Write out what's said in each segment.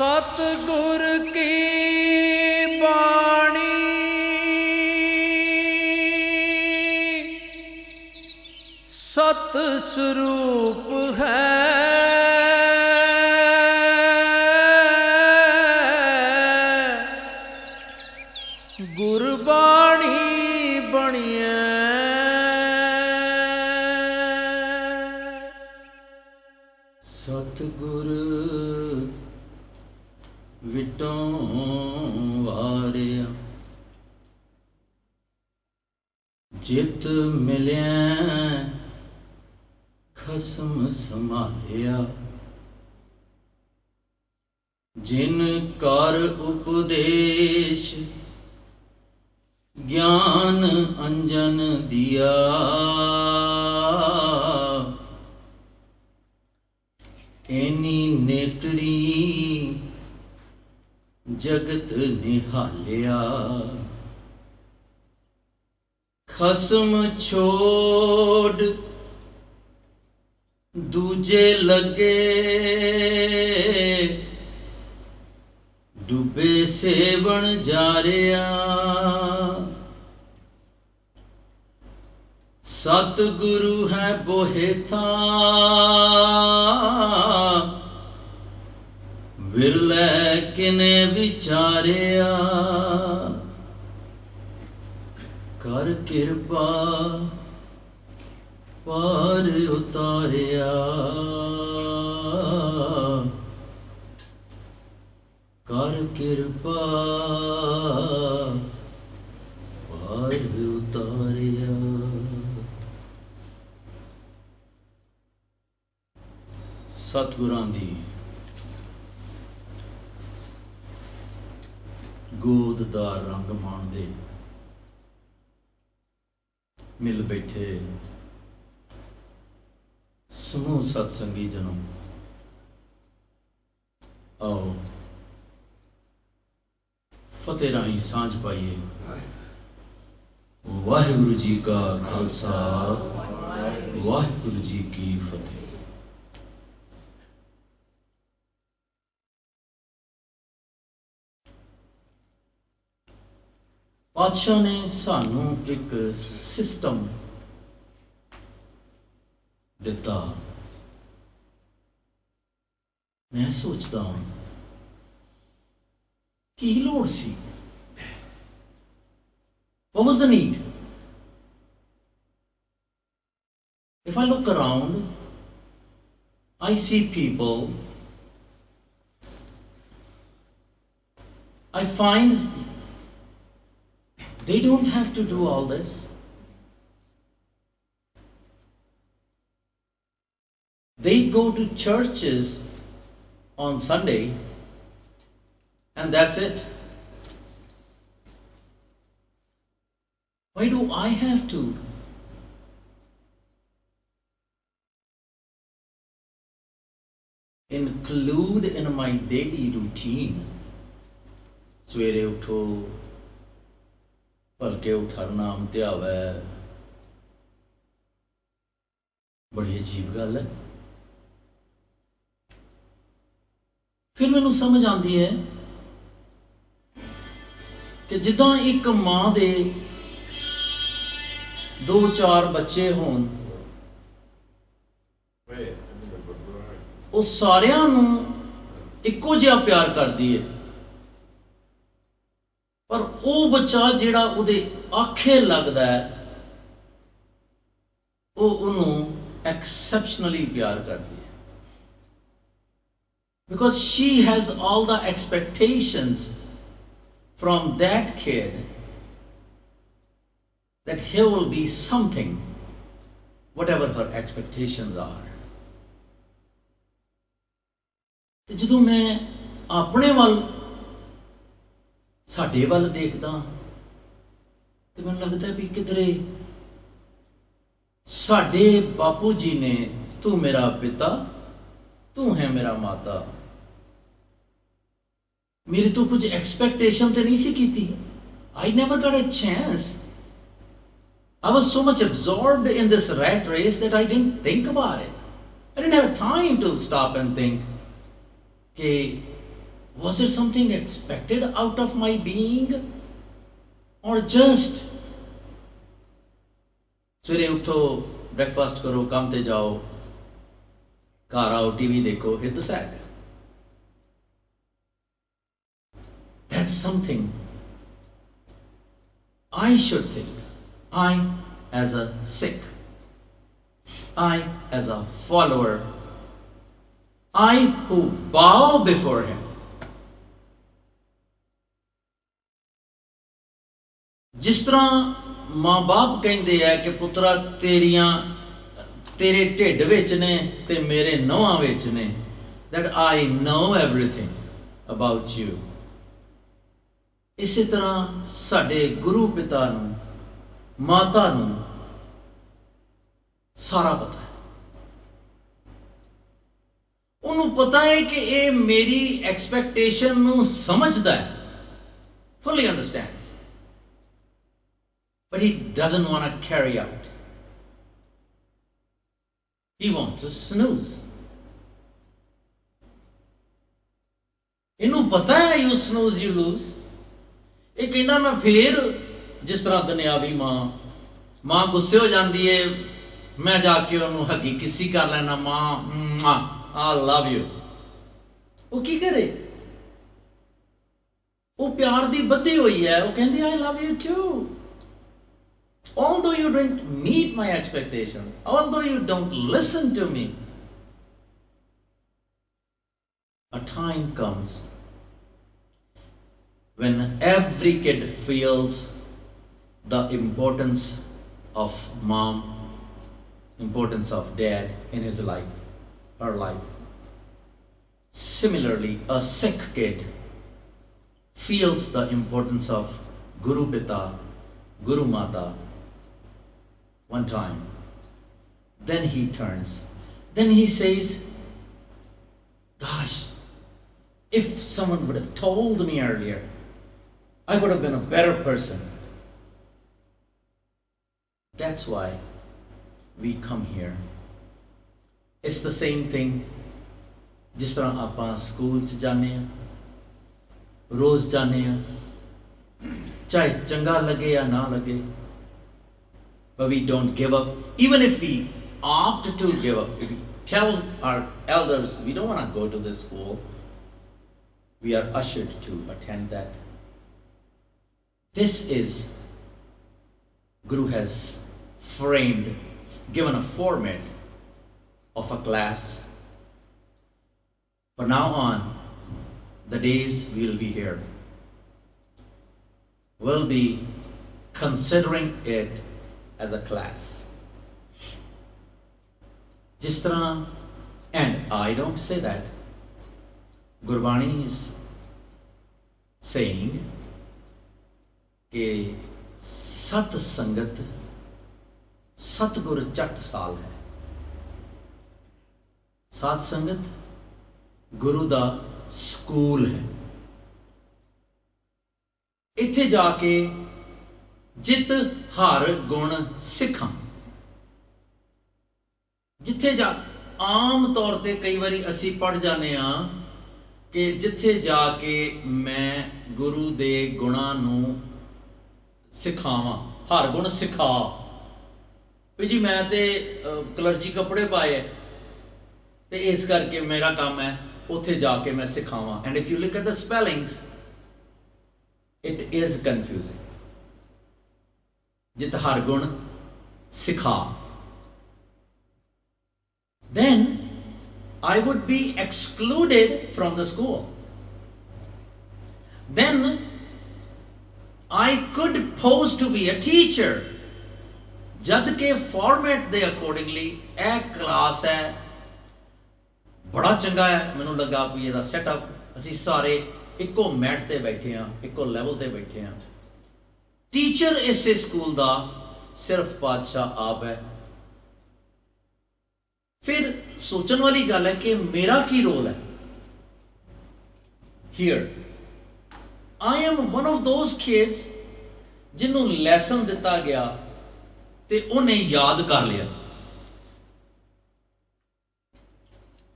सतगुर की बाणी सत स्वरूप है, गुरबाणी बनिए सतगुर विटों वारिया जित मिलिया खसम संभालिया जिन कर उपदेश ज्ञान अंजन दिया एनी नेत्री जगत निहालिया खसम छोड़ दूजे लगे डूबे सेवन जारिया सतगुरु है बोहेथा विरले किने विचारिया कर कृपा पार उतारिया कर कृपा पार उतारिया। सतगुरां दी गोद दा रंग माणदे मिल बैठे समूह सत्संगी जनों, आओ फतेह राही सांझ पाइए। वाहिगुरु जी का खालसा, वाहिगुरु जी की फतेह। पातशाह ने सानू एक सिस्टम दिता। मैं सोचता हूं कि लोड़ सी, what was the need? If I look around, I see people, I find they don't have to do all this. They go to churches on Sunday and that's it. Why do I have to? Include in my daily routine. सवेरे उठो, भलके उठरना ध्यावै, बड़ी अजीब गल है। फिर मैनू समझ आती है कि जिद्दां एक मां दे 2-4 बच्चे होन, वो सारियां नू इक्को जिहा प्यार करदी है, पर वो बच्चा जिहड़ा उहदे आखे लगदा है वो उन्हों एक्सैप्शनली प्यार करदी है। Because she has all the expectations from that kid that he will be something, whatever her expectations are. ਤੇ ਜਦੋਂ ਮੈਂ ਆਪਣੇ ਵੱਲ ਸਾਡੇ ਵੱਲ ਦੇਖਦਾ ਤੇ ਮੈਨੂੰ ਲੱਗਦਾ ਵੀ ਕਿਧਰੇ ਸਾਡੇ ਬਾਪੂ ਜੀ ਨੇ ਤੂੰ ਮੇਰਾ ਪਿਤਾ, ਤੂੰ ਹੈ ਮੇਰਾ ਮਾਤਾ, ਮੇਰੇ ਤੋਂ ਕੁਝ ਐਕਸਪੈਕਟੇਸ਼ਨ ਤੇ ਨਹੀਂ ਸੀ ਕੀਤੀ। I never got a chance. I was so much absorbed in this rat race that I didn't think about it. I didn't have time to stop and think कि Was it something expected out of my being? Or just सवेरे उठो, breakfast करो, काम ते जाओ, घर आओ, TV देखो, hit the sack? That's something I should think. I as a Sikh, I as a follower, I who bow before him. जिस तरह माँ बाप कहते हैं कि पुत्रा तेरे ढिड विच ने ते मेरे नौहां विच ने, that I know everything about you. इसी तरह साडे गुरु पिता नूं, माता नूं सारा पता है। उन्होंने पता है कि ये मेरी एक्सपेक्टेशन नूं समझदा है, fully understands, but he doesn't want to carry out. He wants to snooze. इन्हों पता है you snooze you lose. ये कहना मैं फिर जिस तरह दुनियावी माँ गुस्से हो जाती है, मैं जाके उन्होंने हगी किसी कर लेना, माँ I love you. वो की करे? वो प्यार दी बधी हुई है, वो कहती I love you too. Although you didn't meet my expectation, although you don't listen to me, a time comes when every kid feels the importance of mom, importance of dad in his life, her life. Similarly, a Sikh kid feels the importance of Guru Pita, Guru Mata one time. Then he turns. Then he says, gosh, if someone would have told me earlier, I would have been a better person. That's why we come here. It's the same thing. जिस तरह आपां school च जाने हैं, रोज जाने हैं, चाहे चंगा लगे या ना लगे, but we don't give up. Even if we opt to give up, if we tell our elders we don't want to go to this school, we are ushered to attend that. This is, Guru has framed, given a format of a class. From now on, the days we'll be here, we'll be considering it as a class. Jis tarah, and I don't say that, Gurbaani is saying कि सत संगत सतगुर चट साल है। सात संगत गुरु दा स्कूल है। इत्थे जाके जित हर गुण सिखां। जिथे जा आम तौर ते कई बारी असी पढ़ जाने कि जिथे जाके मैं गुरु दे गुणां नूं सिखावां, हर गुण सिखा। भी जी मैं ते कलर्जी कपड़े पाए ते इस करके मेरा काम है उत्थे जाके मैं सिखावां। And if you look at the spellings it is confusing. जित हर गुण सिखा, then I would be excluded from the school. Then I could pose to be a teacher. जद के फॉर्मेट दे अकॉर्डिंगली ए क्लास है बड़ा चंगा है। मैनू लगा भी ਇਹਦਾ सेटअप ਅਸੀਂ ਸਾਰੇ ਇੱਕੋ ਮੈਟ ਤੇ ਬੈਠੇ ਹਾਂ, ਇੱਕੋ ਲੈਵਲ ਤੇ ਬੈਠੇ ਹਾਂ। टीचर ਇਸੇ ਸਕੂਲ ਦਾ सिर्फ पातशाह आप है। फिर सोचने वाली गल है कि मेरा की रोल है। Here I am one of those kids जिन्हों लैसन दिता गया ते उन्हें याद कर लिया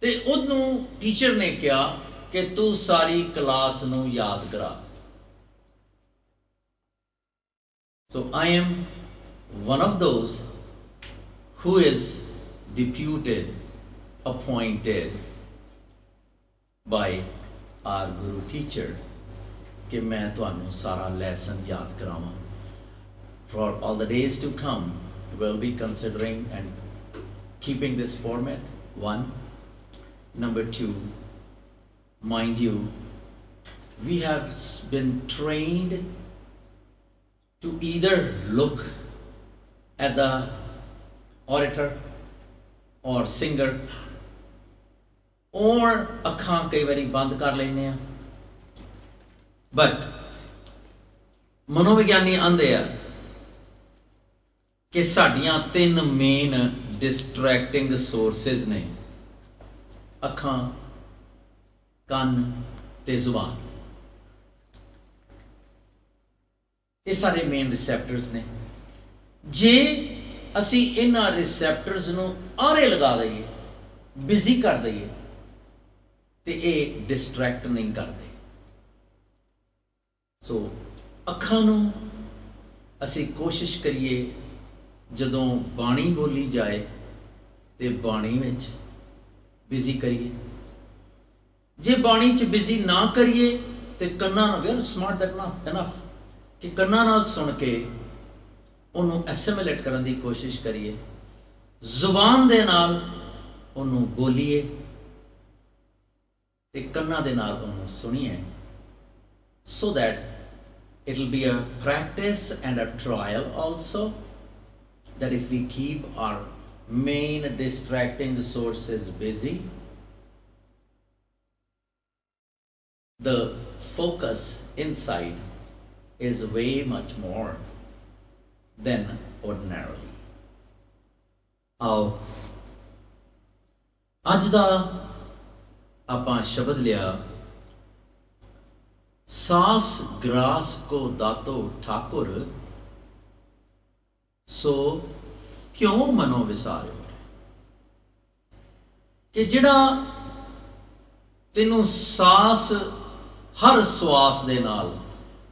ते उन्हों टीचर ने कहा कि तू सारी क्लास नू याद करा। So I am one of those who is deputed, appointed by our Guru teacher कि मैं तुहानू सारा lesson याद करावां. For all the days to come, we'll be considering and keeping this format. One. Number two, mind you, we have been trained to either look at the orator or singer, or ਅੱਖਾਂ ਕਈ ਵਾਰੀ ਬੰਦ ਕਰ ਲੈਂਦੇ ਆ। But ਮਨੋਵਿਗਿਆਨੀ ਆਂਦੇ ਆ ਕਿ ਸਾਡੀਆਂ 3 ਮੇਨ ਡਿਸਟਰੈਕਟਿੰਗ ਸੋਰਸਿਸ ਨੇ, ਅੱਖਾਂ, ਕੰਨ ਤੇ ਜ਼ੁਬਾਨ। ਇਹ ਸਾਰੇ ਮੇਨ ਰਿਸੈਪਟਰਸ ਨੇ। ਜੇ ਅਸੀਂ ਇਹਨਾਂ ਰਿਸੈਪਟਰਸ ਨੂੰ ਆਰੇ ਲਗਾ ਦਈਏ, ਬਿਜ਼ੀ ਕਰ ਦਈਏ, ਤੇ ਇਹ ਡਿਸਟਰੈਕਟ ਨਹੀਂ ਕਰਦੇ। ਸੋ ਅੱਖਾਂ ਨੂੰ ਅਸੀਂ ਕੋਸ਼ਿਸ਼ ਕਰੀਏ ਜਦੋਂ ਬਾਣੀ ਬੋਲੀ ਜਾਏ ਤੇ ਬਾਣੀ ਵਿੱਚ ਬਿਜ਼ੀ ਕਰੀਏ। ਜੇ ਬਾਣੀ 'ਚ ਬਿਜ਼ੀ ਨਾ ਕਰੀਏ ਤੇ ਕੰਨਾਂ ਨਾਲ, ਵੀ ਆਰ ਸਮਾਰਟ ਇਨਫ ਕਿ ਕੰਨਾਂ ਨਾਲ ਸੁਣ ਕੇ ਉਹਨੂੰ ਐਸਿਮੀਲੇਟ ਕਰਨ ਦੀ ਕੋਸ਼ਿਸ਼ ਕਰੀਏ, ਜ਼ੁਬਾਨ ਦੇ ਨਾਲ ਉਹਨੂੰ ਬੋਲੀਏ ਤੇ ਕੰਨਾਂ ਦੇ ਨਾਲ ਉਹਨੂੰ ਸੁਣੀਏ, so that it will be a practice and a trial also, that if we keep our main distracting sources busy, the focus inside is way much more than ordinarily. ਆਓ ਅੱਜ ਦਾ ਆਪਾਂ ਸ਼ਬਦ ਲਿਆ, ਸਾਸ ਗ੍ਰਾਸ ਕੋ ਦਾਤੋ ਠਾਕੁਰ, ਸੋ ਕਿਉਂ ਮਨੋ ਵਿਸਾਰਿਓ। ਕਿ ਜਿਹੜਾ ਤੈਨੂੰ ਸਾਸ, ਹਰ ਸਵਾਸ ਦੇ ਨਾਲ,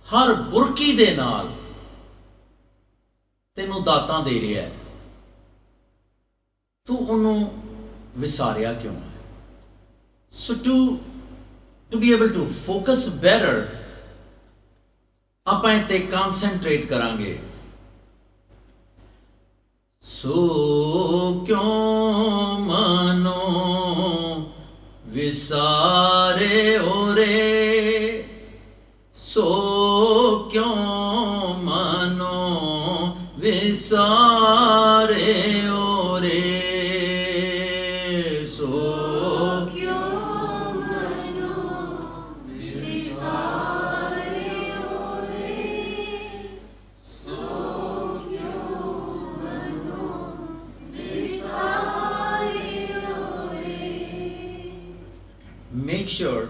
ਹਰ ਬੁਰਕੀ ਦੇ ਨਾਲ ਤੈਨੂੰ ਦਾਤਾਂ ਦੇ ਰਿਹਾ ਹੈ, ਤੂੰ ਉਹਨੂੰ ਵਿਸਾਰਿਆ ਕਿਉਂ? So to be able to focus better, ਆਪਾਂ ਇੱਥੇ concentrate ਕਰਾਂਗੇ। ਸੋ ਕਿਉਂ ਮਨੋ ਵਿਸਾਰੇ ਓਰੇ, ਸੋ ਕਿਉਂ ਮਨੋ ਵਿਸਾਰੇ ਓਰੇ, make sure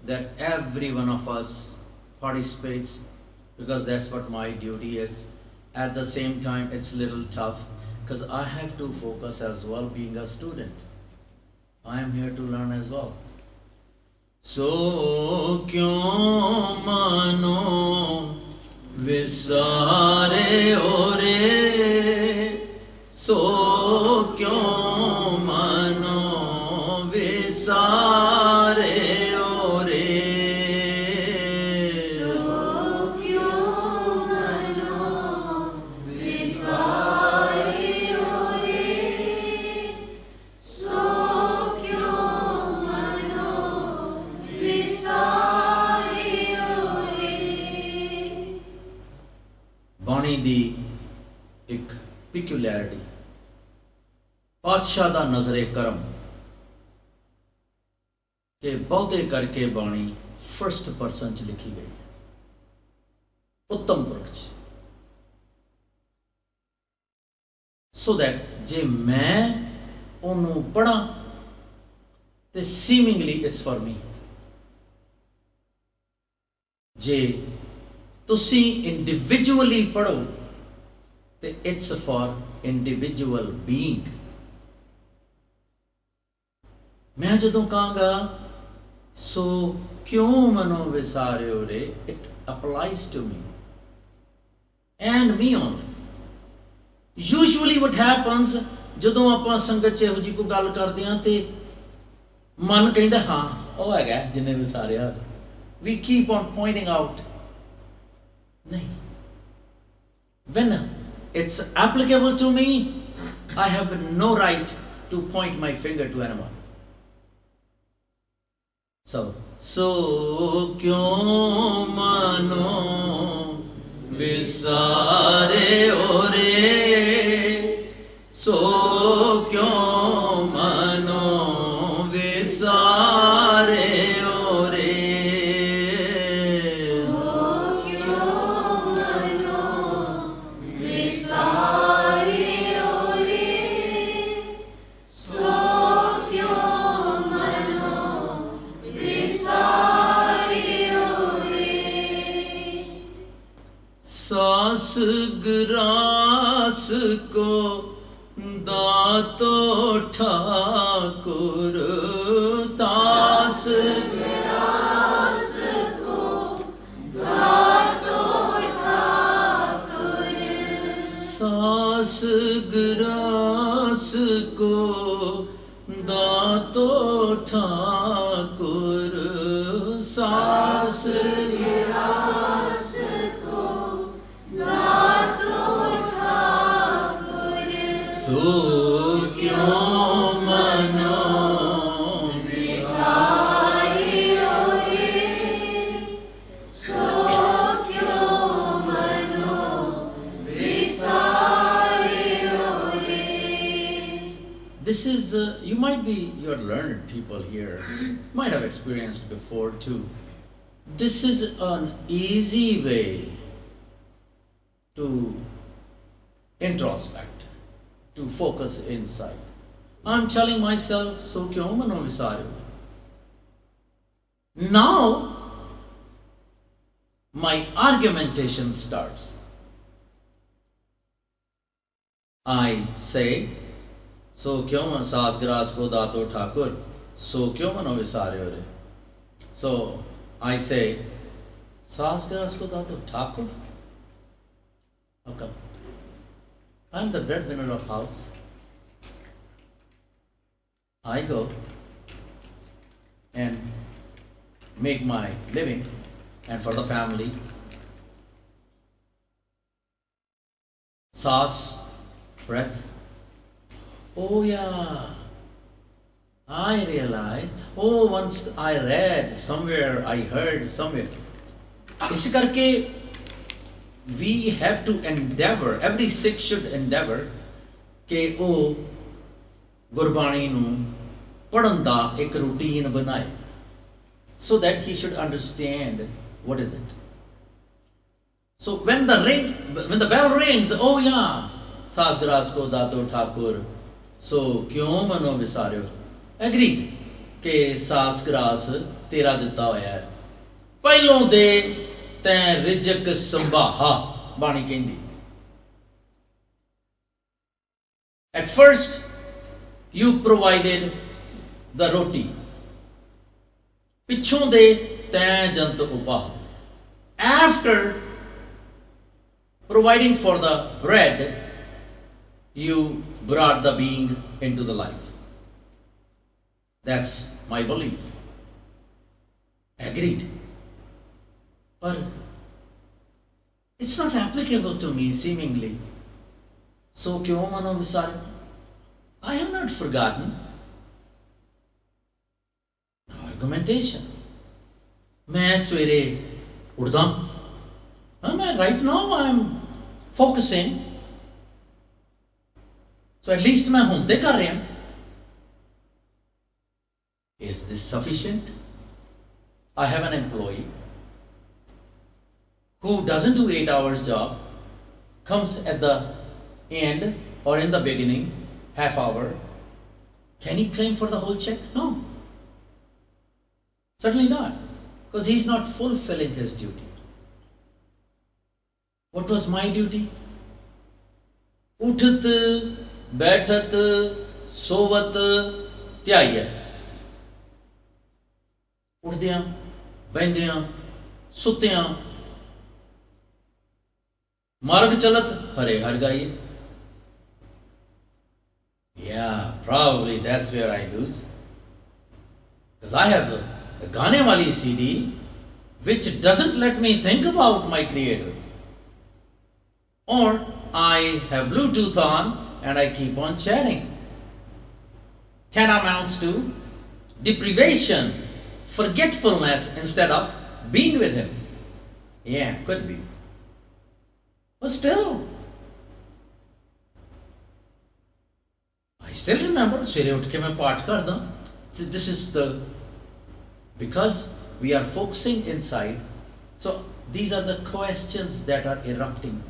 that every one of us participates, because that's what my duty is. At the same time, it's a little tough because I have to focus as well, being a student. I am here to learn as well. So kyun mano visare ore, so kyun mano visare ਦੀ ਇੱਕ ਪਿਕੂਲੈਰਿਟੀ, ਪਾਤਸ਼ਾਹ ਦਾ ਨਜ਼ਰੇ ਕਰਮ ਕਿ ਬਹੁਤੇ ਕਰਕੇ ਬਾਣੀ first person 'ਚ ਲਿਖੀ ਗਈ, ਉੱਤਮ ਪੁਰਖ 'ਚ, ਸੋ ਦੈਟ ਜੇ ਮੈਂ ਉਹਨੂੰ ਪੜ੍ਹਾਂ ਤੇ ਸੀਮਿੰਗਲੀ ਇਟਸ ਫॉर ਮੀ। ਜੇ ਤੁਸੀਂ ਇੰਡੀਵਿਜੂਅਲੀ ਪੜ੍ਹੋ ਤੇ ਇਟਸ ਫॉर ਇੰਡੀਵਿਜੂਅਲ ਬੀਇੰਗ। ਮੈਂ ਜਦੋਂ ਕਹਾਂਗਾ So kyun mano visaryo re, it applies to me and me only. Usually what happens, ਜਦੋਂ ਆਪਾਂ ਸੰਗਤ 'ਚ ਇਹੋ ਜਿਹੀ ਕੋਈ ਗੱਲ ਕਰਦੇ ਹਾਂ ਤੇ ਮਨ ਕਹਿੰਦਾ ਹਾਂ ਉਹ ਹੈਗਾ ਜਿਹਨੇ ਵਿਸਾਰਿਆ. We keep on pointing out. ਨਹੀਂ. When it's applicable to me, I have no right to point my finger to anyone. So kyun mano visare ore, so kyun mano visare ore. सास ग्रास को दातो ठाकुर, सास grass को दातो ठाकुर, सास grass को दातो ठाकुर, सास grass को दातो ठाकुर, सो क्यों मनो विसारे रे, सो क्यों मनो विसारे रे. This is, you might be, you're learned people here, might have experienced before too. This is an easy way to introspect, to focus inside. I'm telling myself, so kyun mano visaryo. Now, my argumentation starts. I say, so kyun mano saas gras ko dato Thakur, so kyun mano visaryo re. So I say, saas gras ko dato Thakur. How come? I'm the breadwinner of house. I go and make my living and for the family. Sauce, breath. Oh yeah, I realized, oh once I read somewhere, I heard somewhere. इसी करके we have to endeavor, every Sikh should endeavor कि ਉਹ ਗੁਰਬਾਣੀ ਨੂੰ ਪੜ੍ਹਨ ਦਾ ਇੱਕ routine ਬਣਾਏ, so that he should understand what is it. So when the bell rings, oh yeah, ਸਾਸ ਗਰਾਸ ਕੋ ਦਾਤੋ Thakur, so ਕਿਉਂ ਮਨੋ ਵਿਸਾਰਿਓ, agreed ਕਿ ਸਾਸ ਗਰਾਸ ਤੇਰਾ ਦਿੱਤਾ ਹੋਇਆ ਹੈ, ਪਹਿਲੋਂ ਦੇ ਤੈਂ ਰਿਜਕ ਸੰਭਾਹਾ, ਬਾਣੀ ਕਹਿੰਦੀ. At first you provided the roti, ਪਿੱਛੋਂ ਦੇ ਤੈਂ ਜੰਤ ਉਪਾਹ. After providing for the bread, you brought the being into the life. That's my belief. Agreed. But it's not applicable to me seemingly. So kyun mano visaryo? I have not forgotten. No argumentation. मैं सवेरे उठदा, right now I'm focusing. So at least मैं ਹੁਣ ਤੇ ਕਰ ਰਿਹਾ. Is this sufficient? I have an employee who doesn't do 8 hours job, comes at the end or in the beginning, half hour. Can he claim for the whole check? No. Certainly not. Because he's not fulfilling his duty. What was my duty? Uthat, baitat, sovat, tyayat. उठदियां बहदियां सुत्तियां मार्ग चलत हरे हर गाइए. Yeah, probably that's where I lose. Because I have a Gaane Wali CD which doesn't let me think about my creator. Or I have Bluetooth on and I keep on chatting. Can amounts to deprivation, forgetfulness instead of being with him. Yeah, could be. But still, I still remember sਵੇਰੇ ਉੱਠ ਕੇ ਮੈਂ ਪਾਠ ਕਰਦਾ. This is the, because we are focusing inside, so these are the questions that are erupting,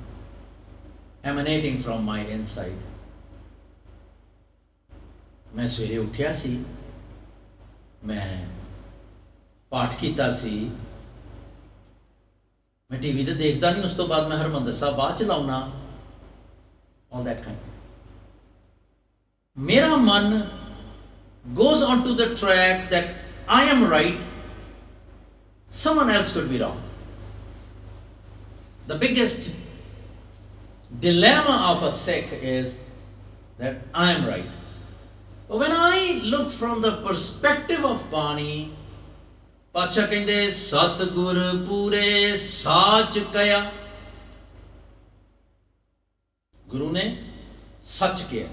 emanating from my inside. मैं सवेरे उठिया सी, मैं पाठ कीता सी, मैं टीवी ते देखदा नहीं, उस तो बाद मैं हरमंदर साहब बाद च लाउना, all that kind. मेरा मन goes on to the track that I am right, someone else could be wrong. The biggest dilemma of a Sikh is that I am right. But when I look from the perspective of Bani, Pacha kende Satgur pure sach kaya. Guru ne sach kiya.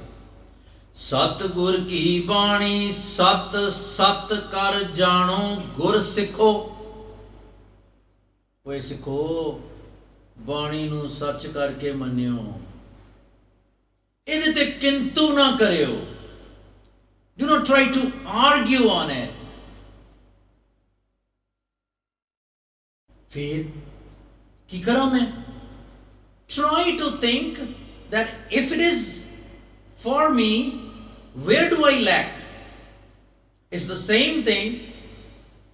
सतगुर की बाणी सत सत कर जानो गुर सिखो. ओए सिखो बाणी नू सच करके मन्नियो, इहदे ते किंतु ना करियो. Do not try to argue on it. फिर की करा मैं? Try to think that if it is for me, where do I lack? It's the same thing.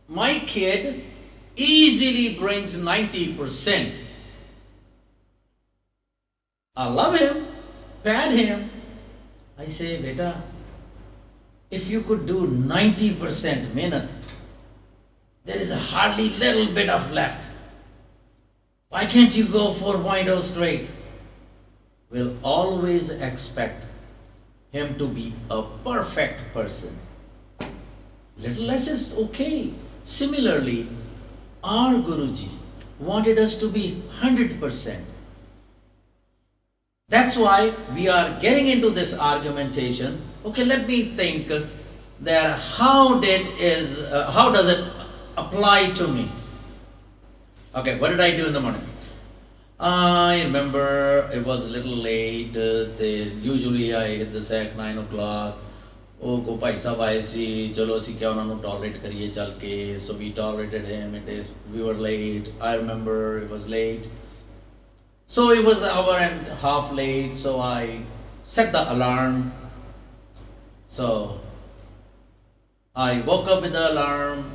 My kid easily brings 90%. I love him, pat him. I say, beta, if you could do 90% mehnat, there is hardly little bit of left. Why can't you go 4.0 straight? We'll always expect him to be a perfect person. Little less is okay. Similarly, our Guruji wanted us to be 100%. That's why we are getting into this argumentation. Okay, let me think that how does it apply to me? Okay, what did I do in the morning? I remember it was a little late. Usually I hit the sack 9 o'clock. Oh, ko bhai sahab aaye si, chalo assi kya unhanu tolerate kariye chal ke. So we tolerated him. We were late. I remember it was late. So it was an hour and a half late. So I set the alarm. So I woke up with the alarm.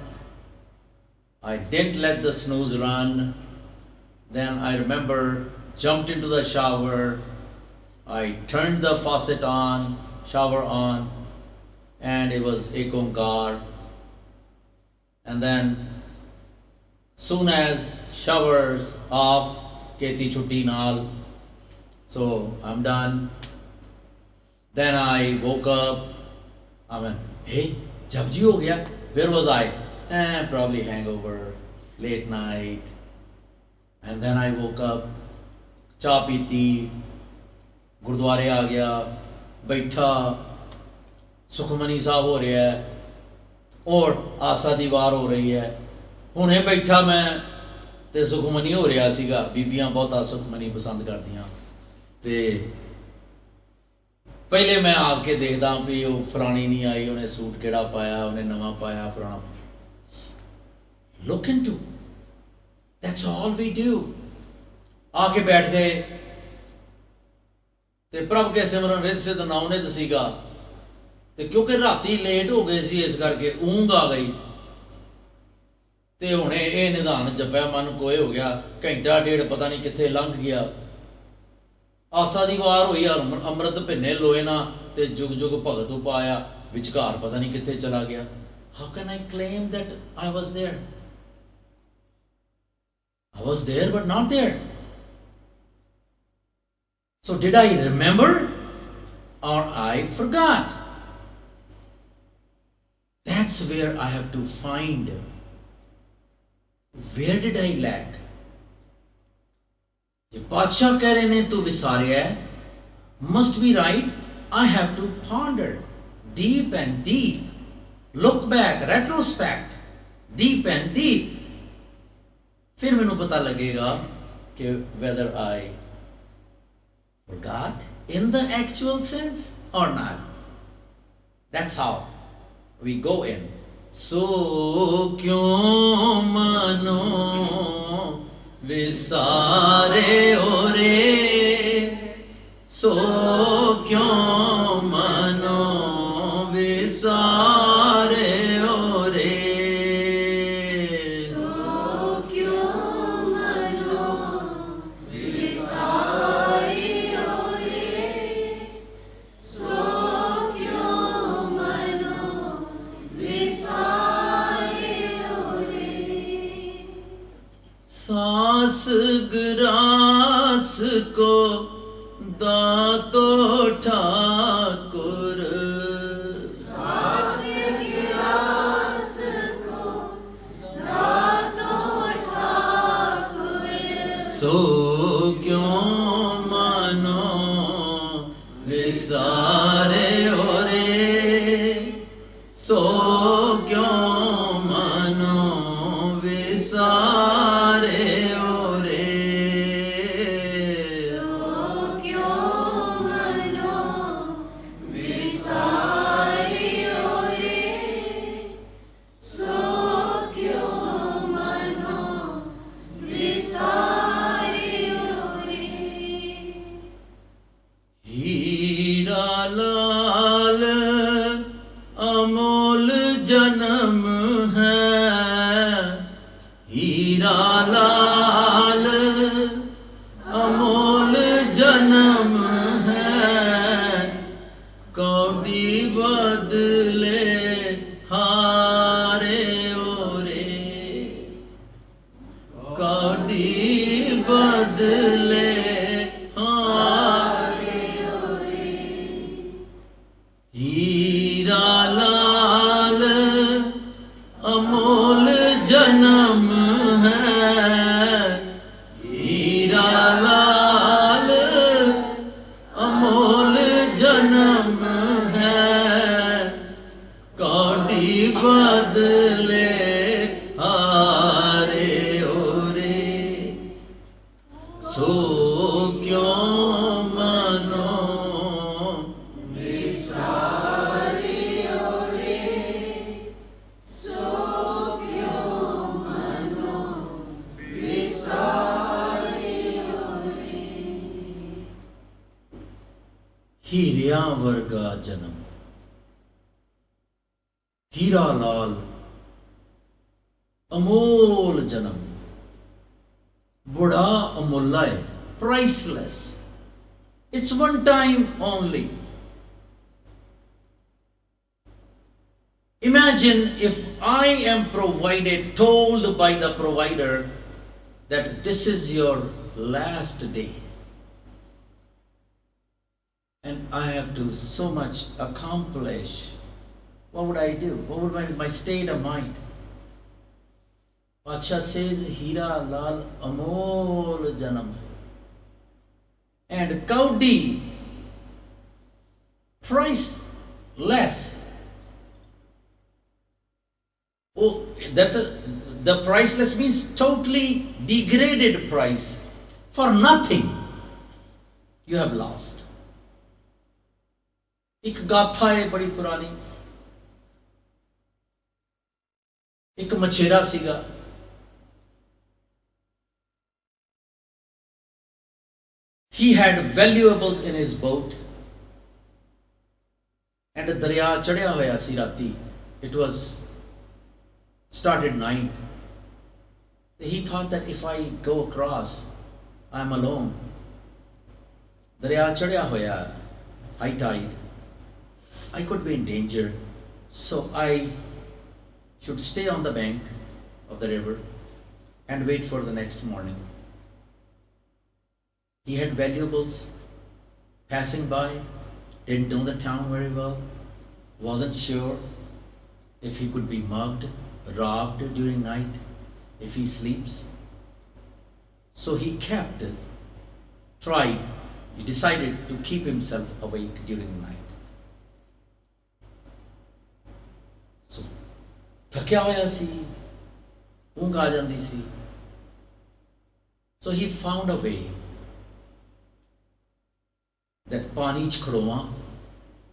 I didn't let the snooze run. Then I remember, jumped into the shower, I turned the faucet on, shower on, and it was Ek Onkar. And then, soon as showers off, Keti Chutti Naal, so I'm done. Then I woke up, I went, hey, Jabji ho gaya? Where was I? Probably hangover, late night. And then I woke up, चाह पीती, गुरुद्वारे आ गया, बैठा, सुखमनी साहब हो रहा है और आसा दी वार हो रही है. हुणे बैठा मैं ते सुखमनी हो रहा सीगा. बीबियां बहुत सुखमनी पसंद करदियां ते पहले मैं आके देखदा भी वो फलानी नहीं आई, उन्हें सूट केड़ा पाया, उन्हें नवा पाया, पुराना. Look into. That's all we do. आके बैठ गए ते प्रभ के सिमरन रित सिद्ध नाम नित सीगा ते क्योंकि राती लेट हो गए सी इस करके ऊंग आ गई ते हुणे ये निधान जपया मन कोए हो गया. घंटा डेढ़ पता नहीं कित्थे लंघ गया. आसा दी वार होई, अमृत भिन्ने लोए ना ते जुग जुग भगत उपाया, विचकार पता नहीं कित्थे चला गया. how can I claim that I was there? I was there but not there. So did I remember or I forgot? That's where I have to find where did I lack? ये बादशाह कह रहे ने तू विसारिया है, must be right. I have to ponder deep and deep, look back, retrospect, deep and deep. फिर मैंने पता लगेगा कि whether I forgot in the actual sense or not. That's how we go in. So क्यों मनो विसारे हो रे, सो क्यों मनो विसारे हो रे, सो क्यों मनो विसारे हो रे, सो क्यों मनो विसारे हो रे। सांस ग्रास को दातो ठाकुर, सांस गिलास को दातो ठाकुर, सो क्यों मानो विसारे हो रे, सो क्यों मानो विसारे हो रे, सो क्यों मनो विसारे हो रे, सो क्यों मनो विसारे हो रे। हीरा लाल अमोल जन्म है, हीरा लाल अमोल जन्म है, कौड़ी बदले हारे ओरे, कौड़ी बदले हारे ओरे, हीरा लाल अमोल जन्म है, हीरा लाल अमोल जन्म है, कौड़ी बदले हारे ओरे, सो क्यों मनो विसारे हो रे, सो क्यों मनो विसारे हो रे। हीरिया वर्गा जन्म, हीरा लाल अमोल जन्म, बड़ा अमूल्य है, priceless. It's one time only. Imagine if I am told by the provider that this is your last day, and I have to so much accomplish. What would I do? What would my state of mind? Badsha says, Hira Lal Amol Janam. And Kaudi, priceless. Oh, the priceless means totally degraded price. For nothing, you have lost. एक गाथा है बड़ी पुरानी, एक मछेरा सीगा, he had valuables in his boat, and दरिया चढ़िया होया सी राती. It was started night. He thought that if I go across, I am alone. दरिया चढ़िया होया, high tide, I could be in danger. So I should stay on the bank of the river and wait for the next morning. He had valuables passing by, didn't know the town very well, wasn't sure if he could be mugged, robbed during night, if he sleeps. So he he decided to keep himself awake during the night. So, थकिया होया सी, ऊँघ आ जाती सी. So he found a way that पानी च खड़ोवा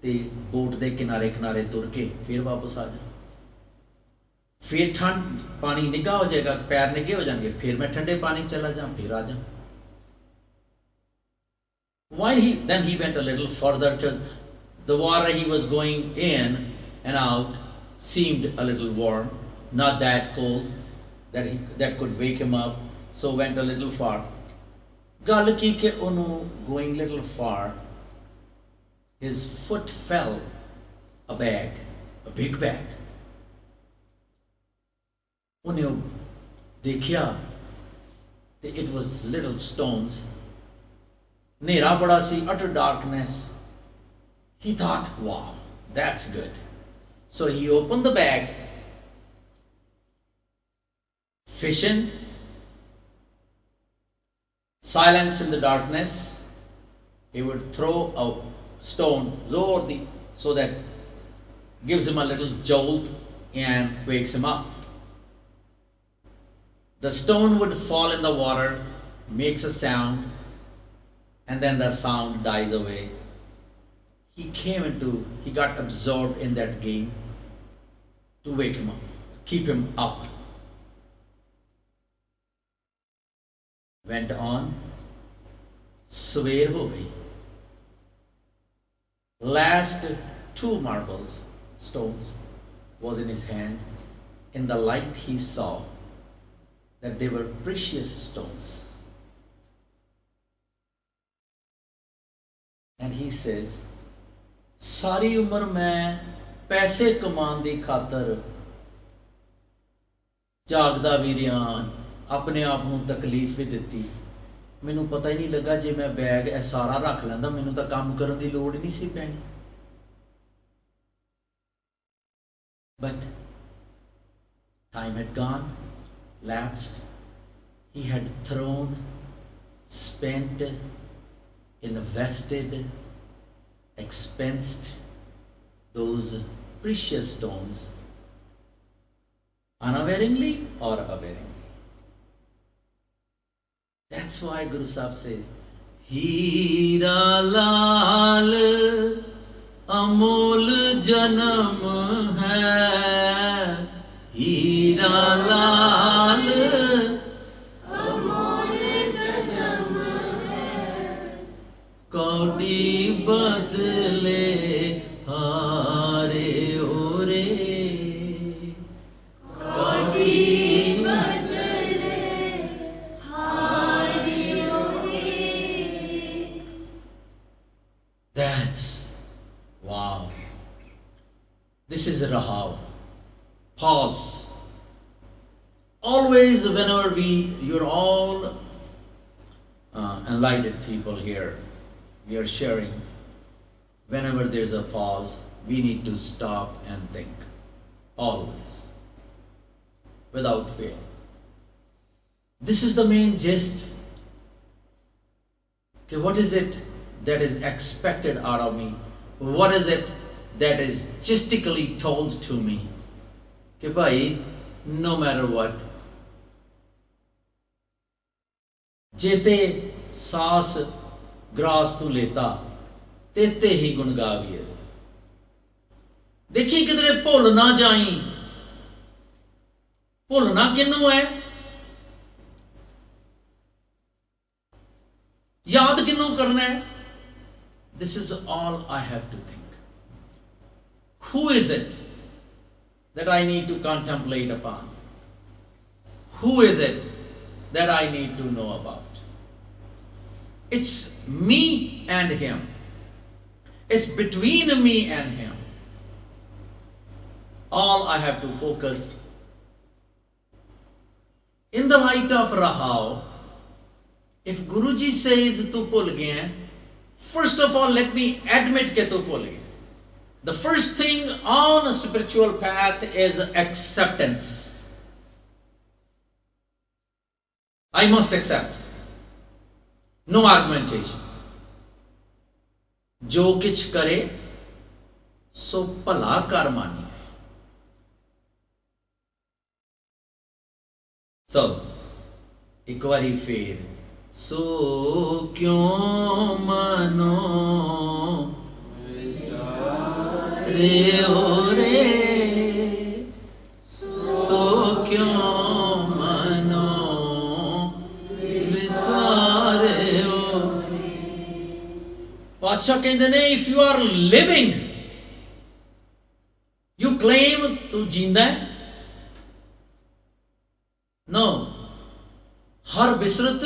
ते boat दे किनारे किनारे तुर के फिर वापस आ जा. फिर ठंड पानी निगा हो जाएगा, पैर निगे हो जाएंगे, फिर मैं ठंडे पानी चला जा, फिर आ जा. Then he went a little further to the water he was going in and out seemed a little warm, not that cold that could wake him up. So went a little far. ਗੱਲ ਕੀ ਕਿ ਉਹਨੂੰ going little far, his foot fell a big bag. ਉਹਨੇ ਦੇਖਿਆ ਤੇ it was little stones. ਹਨੇਰਾ ਬੜਾ ਸੀ, utter darkness. He thought, wow, that's good. So he opened the bag, fishing, silence in the darkness. He would throw a stone so that gives him a little jolt and wakes him up. The stone would fall in the water, makes a sound, and then the sound dies away. He got absorbed in that game to wake him up, keep him up. Went on, सवेर हो गई. Last 2 stones was in his hand. In the light he saw that they were precious stones. And he says, सारी उम्र मैं पैसे कमाने दी खातर जागदा भी रहा, अपने आप नूं तकलीफ भी दिती. मैनू पता ही नहीं लगा जे मैं बैग ए सारा रख लैंदा, मैनू तां काम करन दी लोड़ ही नहीं सी पैनी. But time had gone, lapsed. He had thrown, spent, invested, expensed those precious stones unawareingly or awareingly. That's why Guru Sahib says, Heera Lal Amol Janam Hai, Heera Lal कौड़ी बदले हारे ओरे, कौड़ी बदले हारे ओरे. That's wow. This is a Rahav. Pause. Always, whenever you're all enlightened people here, we are sharing. Whenever there's a pause, we need to stop and think. Always. Without fail. This is the main gist. Okay, what is it that is expected out of me? What is it that is gistically told to me? Okay, bhai, no matter what, jete saas grass तू लेता तेते ही गुण गाविए. देखी किधरे भुल ना जाई. भुलना किनू है, याद किनू करना है? This is all I have to think. Who is it that I need to contemplate upon? Who is it that I need to know about? It's me and him. It's between me and him. All I have to focus In the light of Rahao, if Guruji says tu bhul gaya, first of all let me admit ke tu bhul gaya. The first thing on a spiritual path is acceptance. I must accept. No argumentation. जो किछ करे सो भला कर मानिए. So, एक बारी फिर सो क्यों मनो रे हो रे, सो क्यों मनो विसारे हो. बादशाह कहते ने, if you are living, you claim तू जिंदा है. No, हर बिसरत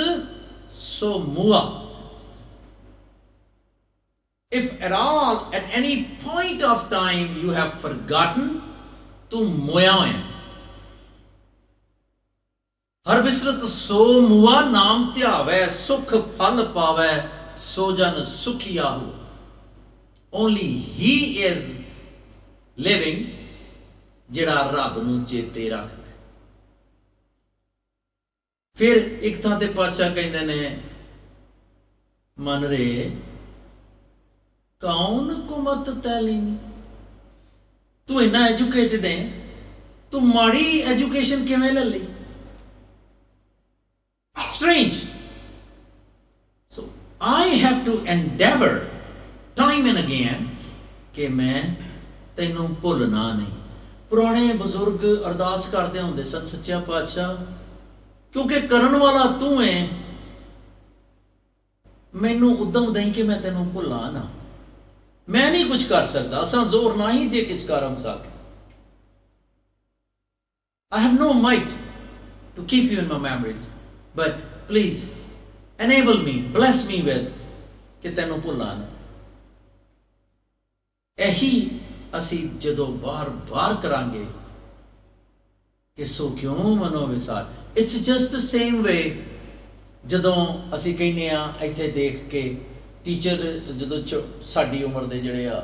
सो मुआ. If at all, at any point of time you have forgotten, तू मोया है. हर बिसरत सो मुआ, नाम ध्यावै सुख फल पावै, सो जन सुखिया हो. Only he is living ਜਿਹੜਾ ਰੱਬ ਨੂੰ ਚੇਤੇ ਰੱਖਦਾ. ਫਿਰ ਇੱਕ ਥਾਂ ਤੇ ਪਾਤਸ਼ਾਹ ਕਹਿੰਦੇ ਨੇ, ਮਨ ਰੇ ਕੌਣ ਕੁਮਤ ਤੈਲੀਨੀ. ਤੂੰ ਇੰਨਾ ਐਜੂਕੇਟਡ ਹੈ, ਤੂੰ ਮਾੜੀ ਐਜੂਕੇਸ਼ਨ ਕਿਵੇਂ ਲੈ ਲਈ. Strange. So I have to endeavor time and again ਕਿ ਮੈਂ ਤੈਨੂੰ ਭੁੱਲਣਾ ਨਹੀਂ. ਪੁਰਾਣੇ ਬਜ਼ੁਰਗ ਅਰਦਾਸ ਕਰਦੇ ਹੁੰਦੇ ਸਨ, ਸੱਚਿਆ ਪਾਤਸ਼ਾਹ ਕਿਉਂਕਿ ਕਰਨ ਵਾਲਾ ਤੂੰ ਹੈ, ਮੈਨੂੰ ਉਦਮ ਦੇਈ ਕਿ ਮੈਂ ਤੈਨੂੰ ਭੁੱਲਾਂ ਨਾ. ਮੈਂ ਨਹੀਂ ਕੁਝ ਕਰ ਸਕਦਾ, ਅਸਾਂ ਜ਼ੋਰ ਨਾ ਹੀ ਜੇ ਕਿਛ ਕਰਮ ਸਕੇ. I have no might to keep you in my memories, but please enable me, bless me with ਕਿ ਤੈਨੂੰ ਭੁੱਲਾਂ ਨਾ. ਇਹੀ ਅਸੀਂ ਜਦੋਂ ਬਾਰ-ਬਾਰ ਕਰਾਂਗੇ ਕਿ ਸੋ ਕਿਉਂ ਮਨੋ ਵਿਸਾਰ. It's just the same way ਜਦੋਂ ਅਸੀਂ ਕਹਿੰਦੇ ਆ ਇੱਥੇ ਦੇਖ ਕੇ ਟੀਚਰ ਜਦੋਂ ਸਾਡੀ ਉਮਰ ਦੇ ਜਿਹੜੇ ਆ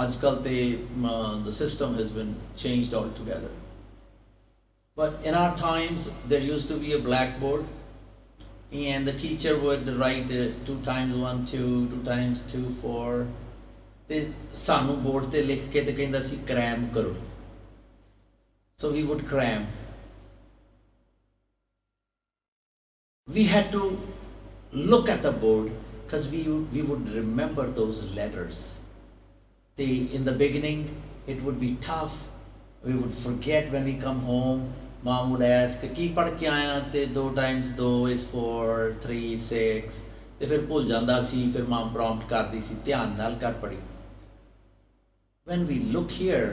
ਅੱਜ ਕੱਲ੍ਹ ਤੇ the system has been changed altogether. But in our times there used to be a blackboard and the teacher would write 2 times 1 2, 2 times 2 4. ਤੇ ਸਾਨੂੰ ਬੋਰਡ ਤੇ ਲਿਖ ਕੇ ਤੇ ਕਹਿੰਦਾ ਸੀ ਕ੍ਰੈਮ ਕਰੋ. So we would cram. We had to look at the board because we would remember those letters. In the beginning it would be tough. We would forget when we come home. Mom would ask ਕੀ ਪੜ੍ਹ ਕੇ ਆਇਆ, ਤੇ 2 times 2 is 4, 3 6, ਤੇ ਫਿਰ ਭੁੱਲ ਜਾਂਦਾ ਸੀ. ਫਿਰ ਮਾਮ prompt ਕਰਦੀ ਸੀ, ਧਿਆਨ ਨਾਲ ਕਰ ਪੜ੍ਹੀ. When we look here,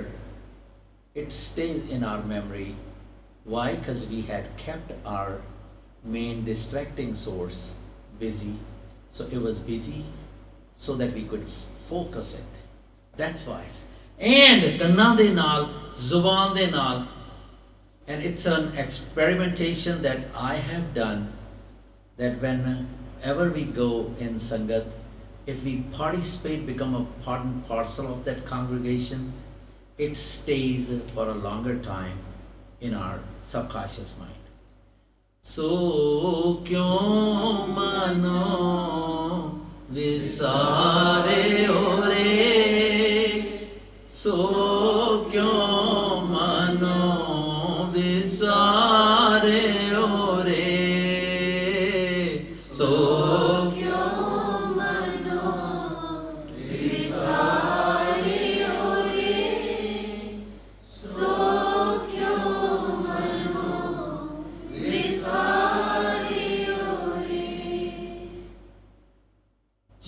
it stays in our memory. Why? Because we had kept our main distracting source busy. So it was busy so that we could focus it. That's why. And kanna de naal, zuban de naal. And it's an experimentation that I have done, that whenever we go in Sangat, if we participate, become a part and parcel of that congregation, it stays for a longer time in our subconscious mind. So kyun mano visare ore, so kyun mano visare ore, so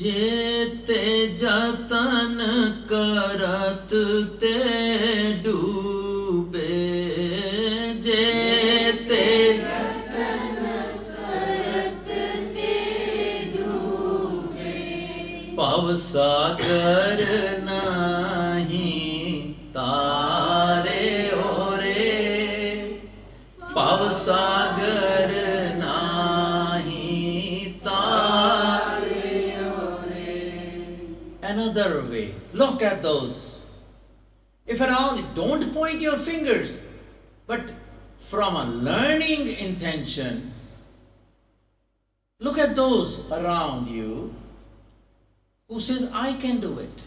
जेते जतन करत ते डूबे, जेते जतन करत ते डूबे, भव सागर नहीं तारे ओरे, भव सागर Look at those. If at all, don't point your fingers, but from a learning intention, look at those around you who says, I can do it.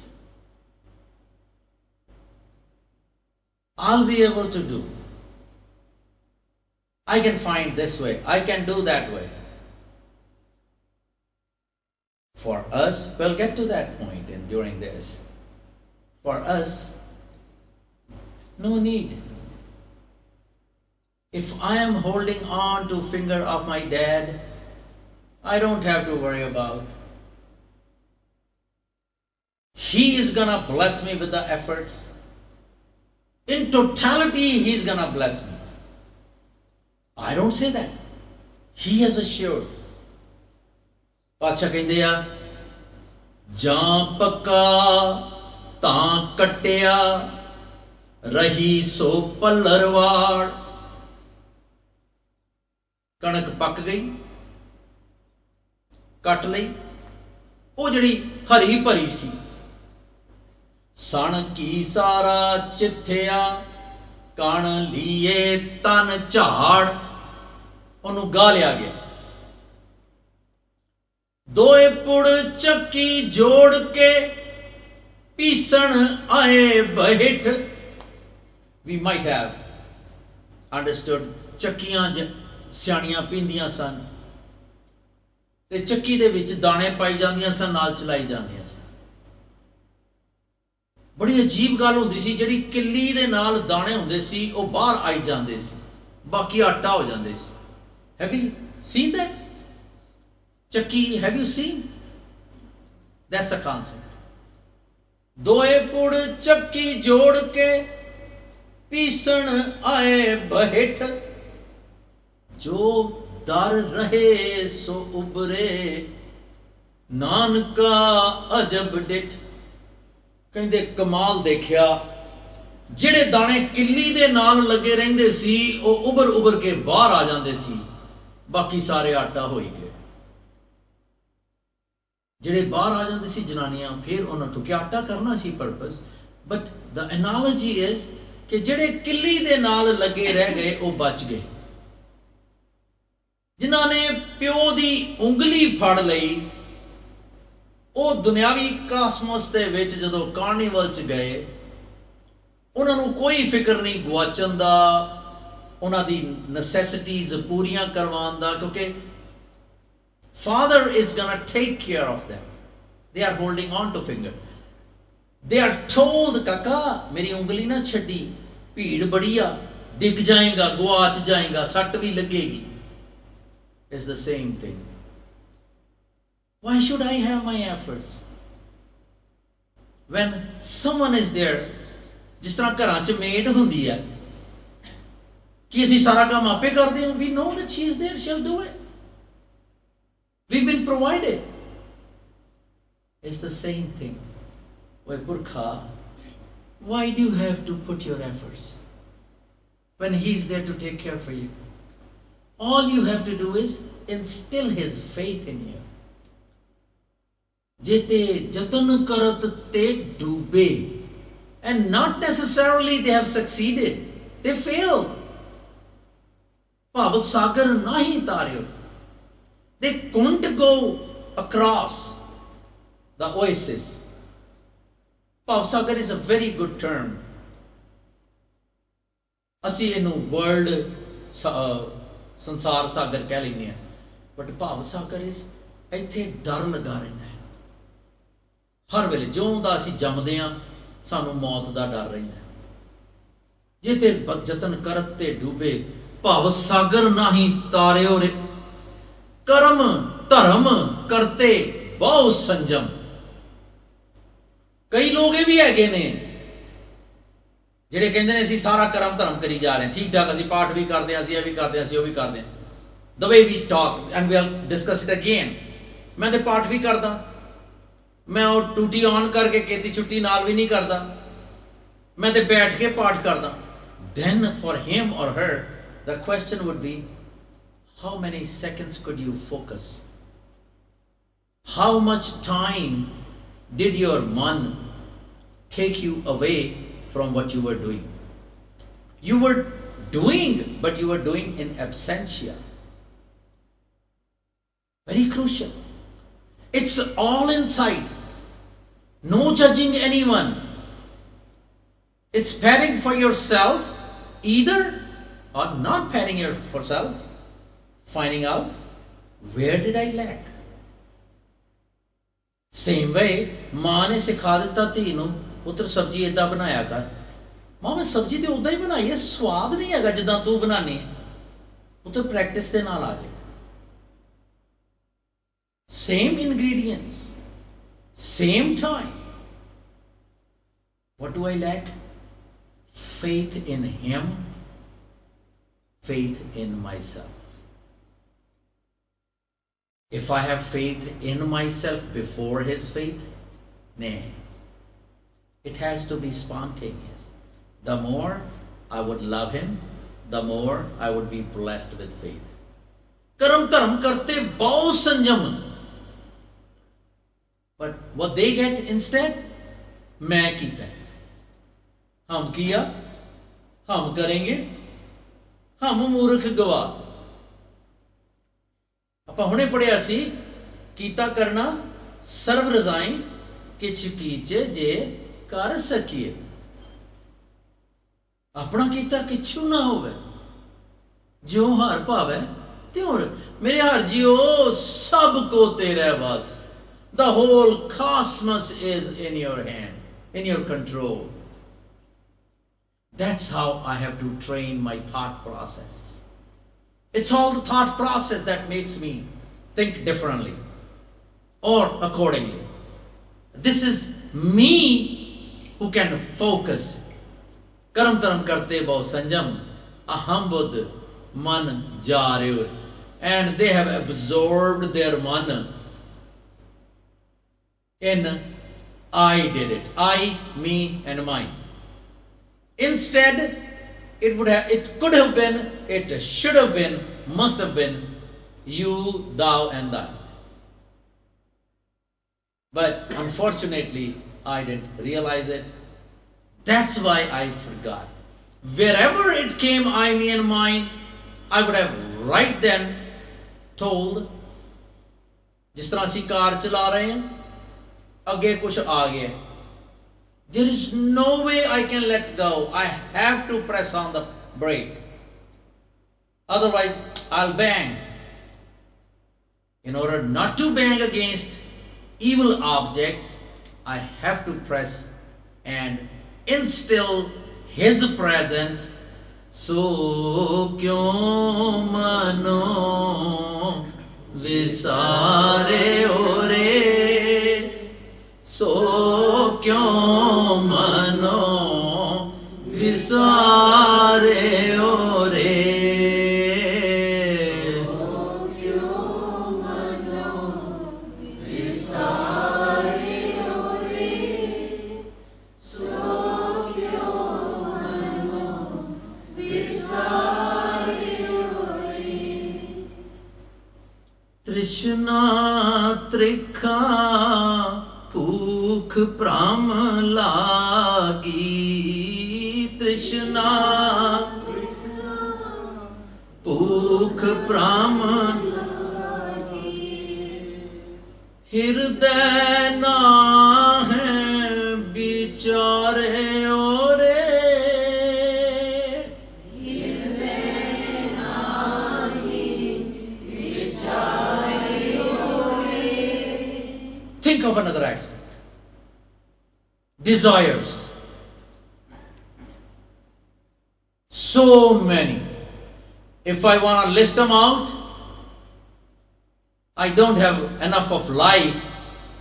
I'll be able to do. I can find this way. I can do that way. For us, we'll get to that point during this. For us, no need. If I am holding on to finger of my dad, I don't have to worry about. He is gonna bless me with the efforts. In totality, he's gonna bless me. I don't say that. He has assured. ਪਾਤਸ਼ਾਹ ਕਹਿੰਦੇ ਆ ਜਾਂ ਪੱਕਾ ਤਾਂ ਕੱਟਿਆ ਰਹੀ ਸੋ ਪੱਲਰਵਾੜ ਕਣਕ ਪੱਕ ਗਈ ਕੱਟ ਲਈ ਉਹ ਜਿਹੜੀ ਹਰੀ ਭਰੀ ਸੀ ਸਣ ਕੀ ਸਾਰਾ ਚਿੱਥਿਆ ਕਣ ਲੀਏ ਤਨ ਝਾੜ ਉਹਨੂੰ ਗਾ ਲਿਆ ਗਿਆ ਦੋਏ ਪੁੜ ਚੱਕੀ ਜੋੜ ਕੇ ਪੀਸਣ ਆਏ ਬਹਿਠ we might have understood ਚੱਕੀਆਂ ਸਿਆਣੀਆਂ ਪੀਂਦੀਆਂ ਸਨ ਤੇ ਚੱਕੀ ਦੇ ਵਿੱਚ ਦਾਣੇ ਪਾਈ ਜਾਂਦੀਆਂ ਸਨ ਨਾਲ ਚਲਾਈ ਜਾਂਦੀਆਂ ਸਨ ਬੜੀ ਅਜੀਬ ਗੱਲ ਹੁੰਦੀ ਸੀ ਜਿਹੜੀ ਕਿੱਲੀ ਦੇ ਨਾਲ ਦਾਣੇ ਹੁੰਦੇ ਸੀ ਉਹ ਬਾਹਰ ਆਈ ਜਾਂਦੇ ਸੀ ਬਾਕੀ ਆਟਾ ਹੋ ਜਾਂਦੇ ਸੀ have you seen that ਚੱਕੀ have you seen that's a concept ਦੋਏ ਪੁੜ ਚੱਕੀ ਜੋੜ ਕੇ ਪੀਸਣ ਆਏ ਬਹਿਠ ਜੋ ਦਰ ਰਹੇ ਸੋ ਉਬਰੇ ਨਾਨਕਾ ਅਜਬ ਡਿਠ ਕਹਿੰਦੇ ਕਮਾਲ ਦੇਖਿਆ ਜਿਹੜੇ ਦਾਣੇ ਕਿੱਲੀ ਦੇ ਨਾਲ ਲੱਗੇ ਰਹਿੰਦੇ ਸੀ ਉਹ ਉਬਰ ਕੇ ਬਾਹਰ ਆ ਜਾਂਦੇ ਸੀ ਬਾਕੀ ਸਾਰੇ ਆਟਾ ਹੋਈ ਗਏ ਜਿਹੜੇ ਬਾਹਰ ਆ ਜਾਂਦੇ ਸੀ ਜਨਾਨੀਆਂ ਫਿਰ ਉਹਨਾਂ ਤੋਂ ਕਿ ਆਟਾ ਕਰਨਾ ਸੀ purpose but the analogy is ਕਿ ਜਿਹੜੇ ਕਿੱਲੀ ਦੇ ਨਾਲ ਲੱਗੇ ਰਹਿ ਗਏ ਉਹ ਬਚ ਗਏ ਜਿਨ੍ਹਾਂ ਨੇ ਪਿਓ ਦੀ ਉਂਗਲੀ ਫੜ ਲਈ ਉਹ ਦੁਨਿਆਵੀ ਕਾਸਮਸ ਦੇ ਵਿੱਚ ਜਦੋਂ ਕਾਰਨੀਵਲ 'ਚ ਗਏ ਉਹਨਾਂ ਨੂੰ ਕੋਈ ਫਿਕਰ ਨਹੀਂ ਗਵਾਚਣ ਦਾ ਉਹਨਾਂ ਦੀ ਨੈਸੈਸਿਟੀਜ਼ ਪੂਰੀਆਂ ਕਰਵਾਉਣ ਦਾ ਕਿਉਂਕਿ Father is gonna take care of them. They are holding on to finger. They are told, Kaka, मेरी उंगली ना छड़ी, भीड़ बड़ी आ, डिग जाएगा, गुआच जाएगा, सट भी लगेगी. It's the same thing. Why should I have my efforts? When someone is there, जिस तरह घरां च मेड हुंदी है, कि असीं सारा काम आपे करदे हां, we know that she is there, she'll do it. We've been provided. It's the same thing. Why, Burkha, why do you have to put your efforts when he's there to take care for you? All you have to do is instill his faith in you. Jete jatan karat te dube. And not necessarily they have succeeded. They failed. Bhav sagar nahi taryo. They couldn't go across the oasis. Bhavsagar is a very good term. ਅਸੀਂ ਇਹਨੂੰ world ਸੰਸਾਰ ਸਾਗਰ ਕਹਿ ਲੈਂਦੇ ਹਾਂ but ਭਾਵ ਸਾਗਰ ਇਸ ਇੱਥੇ ਡਰ ਲੱਗਾ ਰਹਿੰਦਾ ਹੈ ਹਰ ਵੇਲੇ ਜਿਉਂ ਦਾ ਅਸੀਂ ਜੰਮਦੇ ਹਾਂ ਸਾਨੂੰ ਮੌਤ ਦਾ ਡਰ ਰਹਿੰਦਾ ਜਿੱਥੇ ਜਤਨ ਕਰਤ ਤੇ ਡੂਬੇ ਭਾਵ ਸਾਗਰ ਨਾਹੀਂ ਤਾਰਿਓ ਰੇ ਕਰਮ ਧਰਮ ਕਰਤੇ ਬਹੁ ਸੰਜਮ ਕਈ ਲੋਕ ਇਹ ਵੀ ਹੈਗੇ ਨੇ ਜਿਹੜੇ ਕਹਿੰਦੇ ਨੇ ਅਸੀਂ ਸਾਰਾ ਕਰਮ ਧਰਮ ਕਰੀ ਜਾ ਰਹੇ ਹਾਂ ਠੀਕ ਠਾਕ ਅਸੀਂ ਪਾਠ ਵੀ ਕਰਦੇ ਹਾਂ ਅਸੀਂ ਇਹ ਵੀ ਕਰਦੇ ਹਾਂ ਅਸੀਂ ਉਹ ਵੀ ਕਰਦੇ ਹਾਂ the way we talk and we'll discuss it again ਮੈਂ ਤੇ ਪਾਠ ਵੀ ਕਰਦਾ ਮੈਂ ਉਹ ਟੂਟੀ ਔਨ ਕਰਕੇ ਕੀਤੀ ਛੁੱਟੀ ਨਾਲ ਵੀ ਨਹੀਂ ਕਰਦਾ ਮੈਂ ਤੇ ਬੈਠ ਕੇ ਪਾਠ ਕਰਦਾ then for him or her the question would be how many seconds could you focus? How much time did your man take you away from what you were doing. You were doing, but you were doing in absentia. Very crucial. It's all inside. No judging anyone. It's padding for yourself, either, or not padding for self. Finding out, where did I lack? Same way, माँ ने सिखा दिता धी नूं पुत्र सब्जी इदा बनाया कर. माँ मैं सब्जी तो उदा ही बनाई है, स्वाद नहीं हैगा जिदा तू बनानी है. वो तो प्रैक्टिस के नाल आ जाए. Same ingredients, same time. What do I lack? Faith in Him, faith in myself. If I have faith in myself before His faith, nay, it has to be spontaneous. The more I would love Him, the more I would be blessed with faith. Karam karam karte bahut sanjam. But what they get instead, मैं कीता, हम किया, हम करेंगे, हम मूर्ख गवाह. ਆਪਾਂ ਹੁਣੇ ਪੜਿਆ ਸੀ, ਕੀਤਾ ਕਰਨਾ ਸਰਬ ਰਜ਼ਾਈ ਕਿਛ ਕੀਚੇ ਜੇ ਕਰ ਸਕੀਏ. ਆਪਣਾ ਕੀਤਾ ਕਿਛੂ ਨਾ ਹੋਵੇ, ਜਿਉ ਹਾਰ ਭਾਵੇ ਤਿਉ. ਮੇਰੇ ਹਾਰ ਜੀਓ ਸਭ ਕੋ ਤੇਰੇ ਬਸ. The whole cosmos is in your hand, in your control. That's how I have to train my thought process. It's all the thought process that makes me think differently or accordingly. This is me who can focus. Karam taram karte bao sanjam, aham buddh man jareur. And they have absorbed their man in I did it. I, me, and mine. Instead, it could have been, it should have been, must have been you, thou, and thine. But unfortunately, I didn't realize it. That's why I forgot. Wherever it came, I, me, and mine, I would have right then told, जिस तरह ਅਸੀਂ ਕਾਰ ਚਲਾ ਰਹੇ ਹਾਂ, ਅੱਗੇ ਕੁਝ ਆ ਗਿਆ. There is no way I can let go. I have to press on the brake. Otherwise, I'll bang. In order not to bang against evil objects, I have to press and instill His presence. So kyun mano visare ore. So kyun mano visare ore. Trishna trikha ਭੂਖ ਭ੍ਰਮ ਲਾਗੀ. ਤ੍ਰਿਸ਼ਨਾ ਭੂਖ ਭ੍ਰਮ ਹਿਰਦੈ ਨਾਹਿ ਵਿਚਾਰੇ ਓਰੇ. Think of another aspect. Desires. So many. If I want to list them out, I don't have enough of life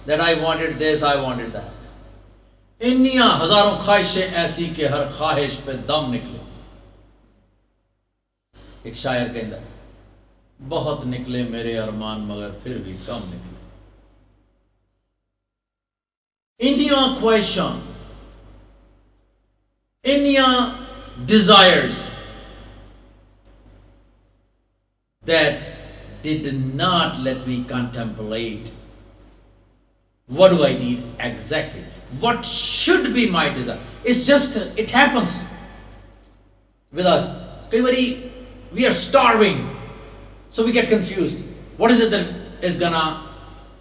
that I wanted this, I wanted that. इन्नियां हजारों ख्वाहिशें ऐसी कि हर ख्वाहिश पे दम निकले. एक शायर कहता है, बहुत निकले मेरे अरमान मगर फिर भी कम निकले. In your question, in your desires that did not let me contemplate what do I need exactly, what should be my desire. It's just, it happens with us. We are starving, so we get confused. What is it that is gonna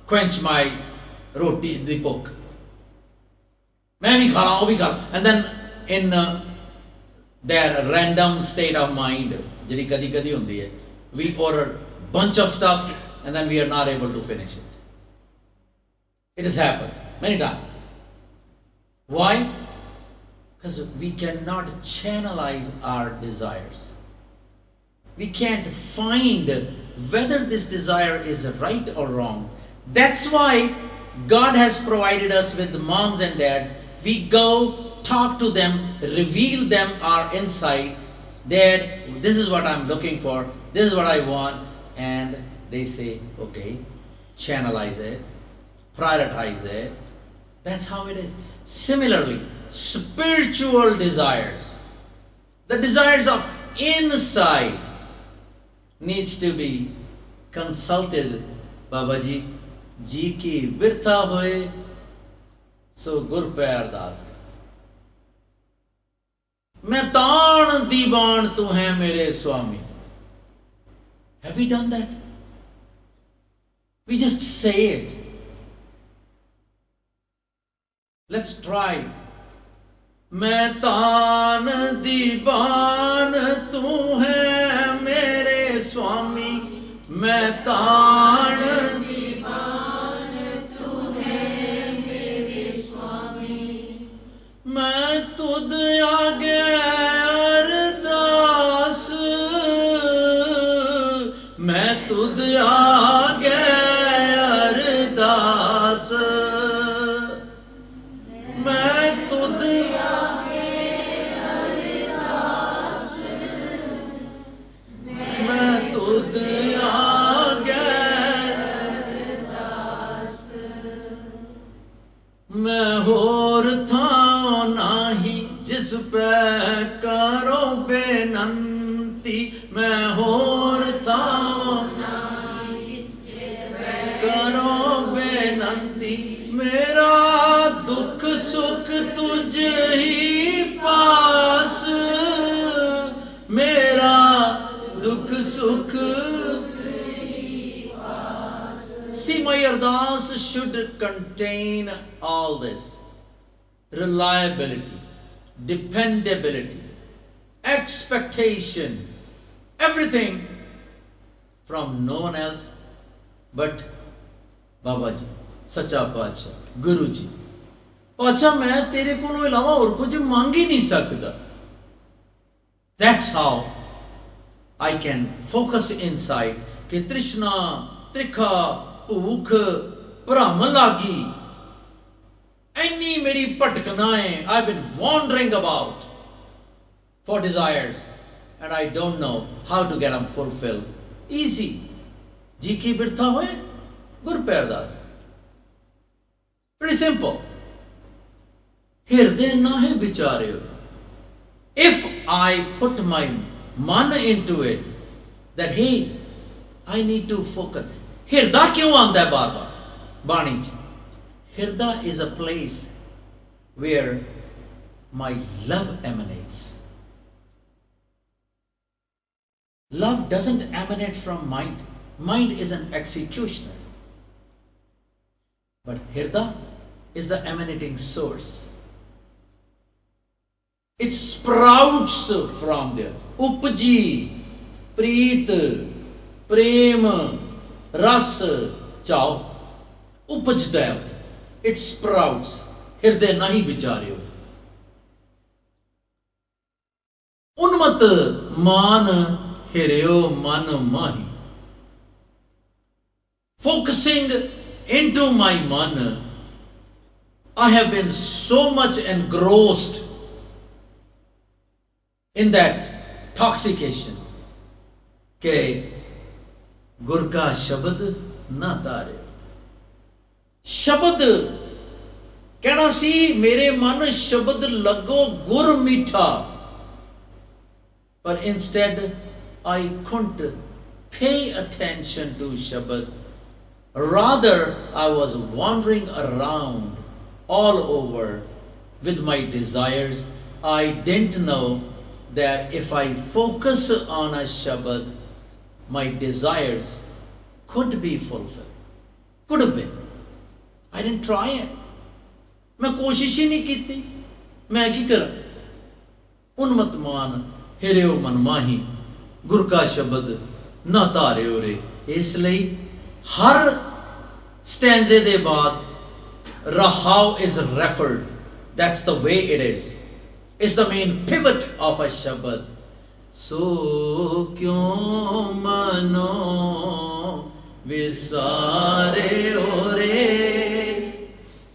quench my roti, the book? And then in their random state of mind, we order bunch of stuff and then we are not able to finish it. It has happened many times. Why? Because we cannot channelize our desires. We can't find whether this desire is right or wrong. That's why God has provided us with moms and dads. We go talk to them, reveal them our insight. Dad, this is what I'm looking for, this is what I want, and they say, okay, channelize it, prioritize it. That's how it is. Similarly, spiritual desires, the desires of inside, needs to be consulted. Baba ji, ji ki virtha hoye, so gur pe ardas kar. मैं ताण दीवान तू है मेरे स्वामी. Have we done that? We just say it. Let's try. मैं तान दीवान तू है मेरे स्वामी. मैं तान दीवान तू है मेरे स्वामी. मैं तुद आगे अरदास. मैं तुद आगे अरदास. मैं तुद मैं तुद आगे मैं होर था नाही जिस पे करो बेनंती. मैं होर था करो बेनंती. मेरा दुख सुख तुझ ही पास. मेरा दुख सुख. See, my ardas should contain all this: reliability, dependability, expectation, everything from no one else but Baba ji, Sacha Pacha, Guru ji. Pacha, मैं तेरे को इलावा और कुछ मांग ही नहीं सकता. That's how I can focus inside कि तृष्णा, त्रिखा, भूख, भ्रम लागी. ऐनी मेरी भटकनाएं, I've been wandering about for desires and I don't know how to get them fulfilled. Easy. जी की बिरथा हुए गुर पे अरदास. Pretty simple. हिरदे नाहे बिचारे. If I put my मन into it, that hey, I need to focus. हिरदा क्यों आंदा है बार बार बाणी च? हिरदा is a place where my love emanates. Love doesn't emanate from mind. Mind is an executioner. But Hirda is the emanating source. It sprouts from there. Upji, Preet, Prem, Ras, Chao. Upajda. It sprouts. Hirde nahi bicharyo. Unmat man hiryo man mahi. Focusing into my man, I have been so much engrossed in that toxication ke gur ka shabad na tare. Shabad कहना सी मेरे मन शब्द लगो गुर मीठा, but instead I couldn't pay attention to Shabad. Rather, I was wandering around all over with my desires. I didn't know that if I focus on a Shabad, my desires could be fulfilled. Could have been. I didn't try it. मैं कोशिश ही नहीं की थी. मैं की करा? उन्मत मान हिरियो मन माही गुर का शब्द ना तारे रे. इसलिए हर स्टैंजे दे बाद Rahau is referred. That's the way it is. It's the main pivot of a Shabad. So kyun mano visare ore.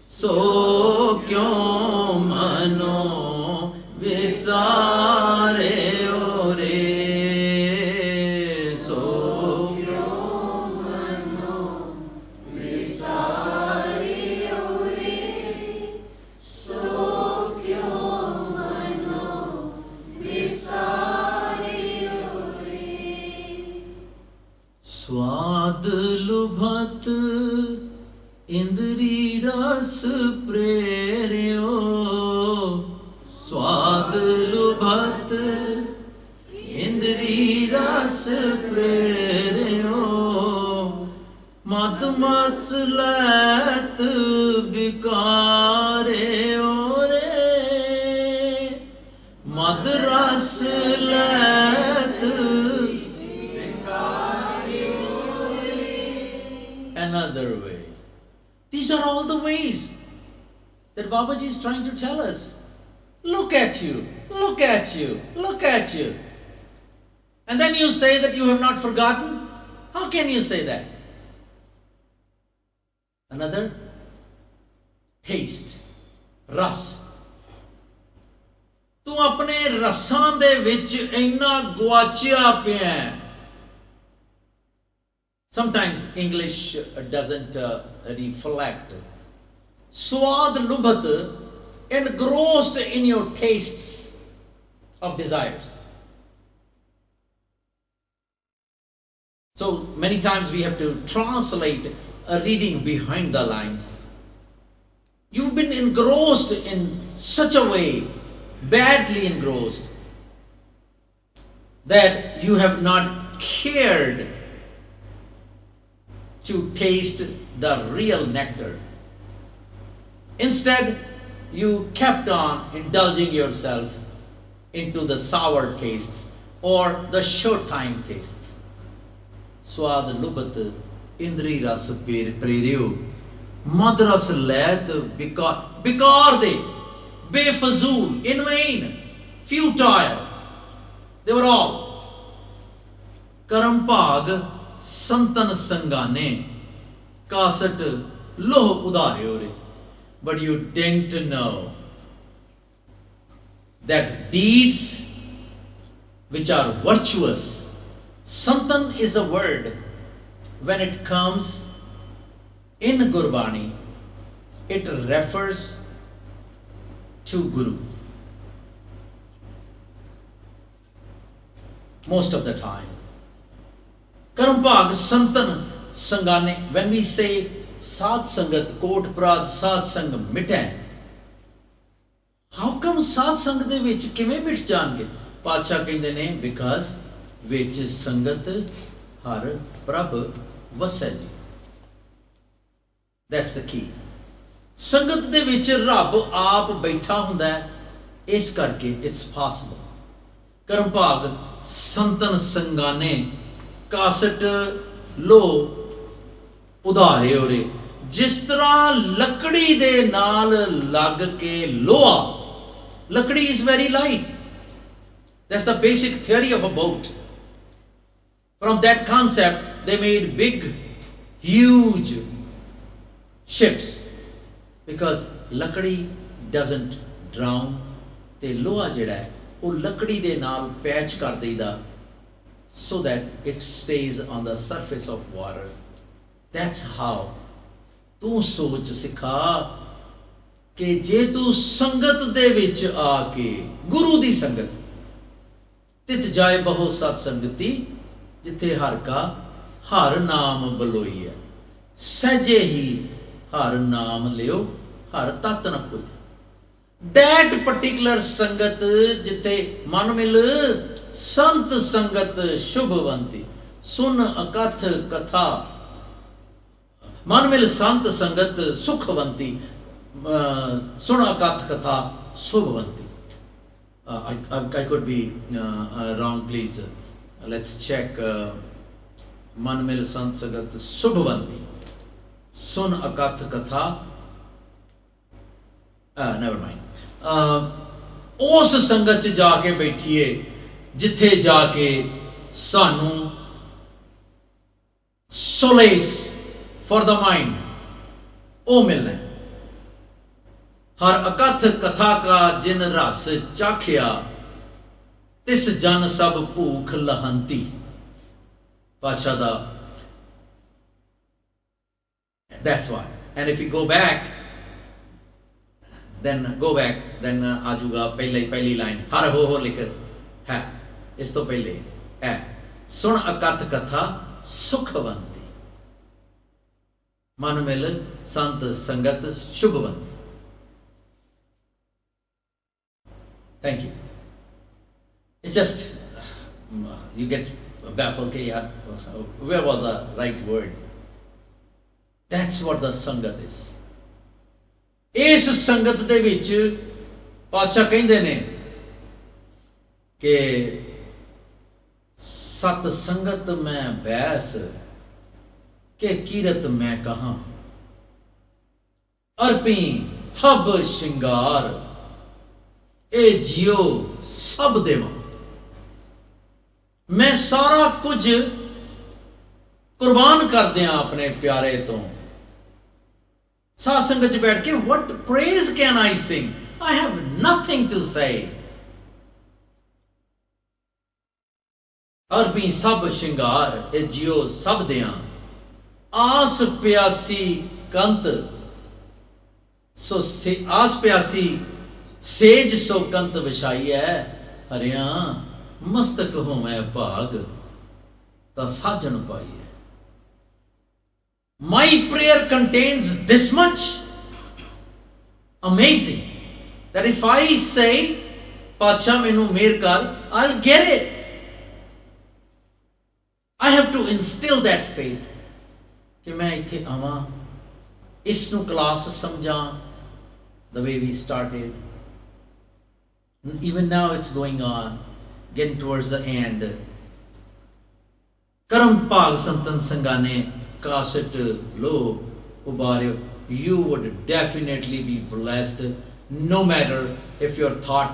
So kyun mano visare ore. So kyun mano visare. स्वाद लुभत इंद्री रस प्रेरियो. स्वाद लुभत इंद्री रस प्रेरियो. मद मत लैत बिकारे ओरे. मद रस लैत another way. These are all the ways that Babaji is trying to tell us. Look at you, look at you, look at you. And then you say that you have not forgotten? How can you say that? Another, taste, ras. तू अपने रसां दे विच इन्ना गुआचिया पिया है. Sometimes English doesn't reflect. Swad lubhat, engrossed in your tastes of desires. So many times we have to translate a reading behind the lines. You've been engrossed in such a way, badly engrossed, that you have not cared to taste the real nectar. Instead, you kept on indulging yourself into the sour tastes or the short-time tastes. Swad lubat indri ras preryo mad ras let bikar de befazul, in vain, futile. They were all. Karam bhag संतन संगाने caste लोह उदारे ओरे. But you didn't know that deeds which are virtuous, santan is a word, when it comes in Gurbani, it refers to Guru. Most of the time. Karam bhag santan sangane. When we say Sad Sangat, Kot Prad Sad Sang Mitae, how come Sad Sang de vich kiਵੇਂ ਮਿਟ ਜਾਣਗੇ? ਪਾਤਸ਼ਾਹ ਕਹਿੰਦੇ ਨੇ because ਵਿੱਚ ਸੰਗਤ ਹਰ ਪ੍ਰਭ ਵਸੈ ਜੀ. That's the key. ਸੰਗਤ ਦੇ ਵਿੱਚ ਰੱਬ ਆਪ ਬੈਠਾ ਹੁੰਦਾ ਹੈ. ਇਸ ਕਰਕੇ it's possible. ਕਰਮ ਭਾਗ ਸੰਤਨ ਸੰਗਾਨੇ ਕਾਸਟ ਲੋ ਉਧਾਰੇ ਹੋਰੇ. ਜਿਸ ਤਰ੍ਹਾਂ ਲੱਕੜੀ ਦੇ ਨਾਲ ਲੱਗ ਕੇ ਲੋਹਾ, ਲੱਕੜੀ is very light. That's the basic theory of a boat. From that concept they made big huge ships because ਲੱਕੜੀ doesn't drown. ਤੇ ਲੋਹਾ ਜਿਹੜਾ ਹੈ ਉਹ ਲੱਕੜੀ ਦੇ ਨਾਲ ਪੈਚ ਕਰ ਦੇਈਦਾ so that it stays on the surface of water. That's how ਤੂੰ ਸੋਚ ਸਿਖਾ ਕਿ ਜੇ ਤੂੰ ਸੰਗਤ ਦੇ ਵਿੱਚ ਆ ਕੇ ਗੁਰੂ ਦੀ ਸੰਗਤ ਤਿਤ ਜਾਏ ਬਹੁ ਸਤ ਸੰਗਤੀ ਜਿੱਥੇ ਹਰ ਕਾ ਹਰ ਨਾਮ ਬਲੋਈ ਹੈ. ਸਹਿਜੇ ਹੀ ਹਰ ਨਾਮ ਲਿਓ हर तत न खोज। दैट पर्टिकुलर संगत जिथे मन मिल संत संगत शुभवंती। सुन अकथ कथा मन मिल संत संगत सुखवंती। सुन अकथ कथा शुभवंती। I could be wrong, please. Let's check. मन मिल संत संगत शुभवंती। सुन अकथ कथा। Never mind. उस संगत च जाके बैठिए जिथे जाके सानू solace for the mind ओ मिलना है। हर अकथ कथा का जिन रस चाखिया तिस जन सब भूख लहंती। पातशाह दा, that's why. And if you go back, then आ जाऊगा पहली लाइन हर हो लिख है। इस तो पहले है सुन अकथ कथा सुखवंती। मन मिल संत संगत शुभवंती। Thank you. It's just you get baffled. Where was the right word? That's what the संगत is. इस संगत दे विच पातशाह कहंदे ने कि सत संगत में बैस के कीरत मैं कहां। अर्पी हब श्रृंगार ए जियो सब देवा। मैं सारा कुछ कुर्बान कर दिया अपने प्यारे तो। साथ संगत च बैठ के what praise can I sing? I have nothing to say. अरबी सब श्रृंगार ए जियो सब दिया। आस प्यासी कंत सो से आस प्यासी सेज सो कंत विछाई है। हरिया मस्तक हो मैं भाग ता साजन पाई है। My prayer contains this much amazing that if I say पातशाह मैनू मेर कर, I'll get it. I have to instill that faith कि मैं इत्थे आवां इसनू क्लास समझां। The way we started, even now it's going on, getting towards the end. करम भाग संतन संगाने कासट लो उबारे। You would definitely be blessed, no matter if your thought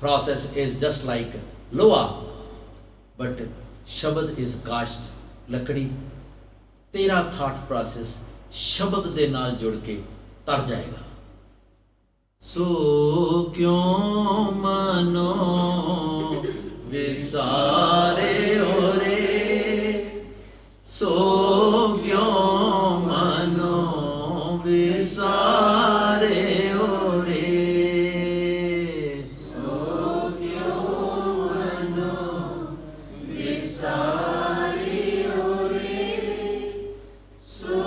process is just like loa, but शब्द is काश्त लकड़ी। तेरा thought process शब्द दे नाल जुड़ के तर जाएगा। सो क्यों मनो विसारे ओरे। सो क्यों मनो विसारे ओरे। सो क्यों मनो विसारे ओरे। सो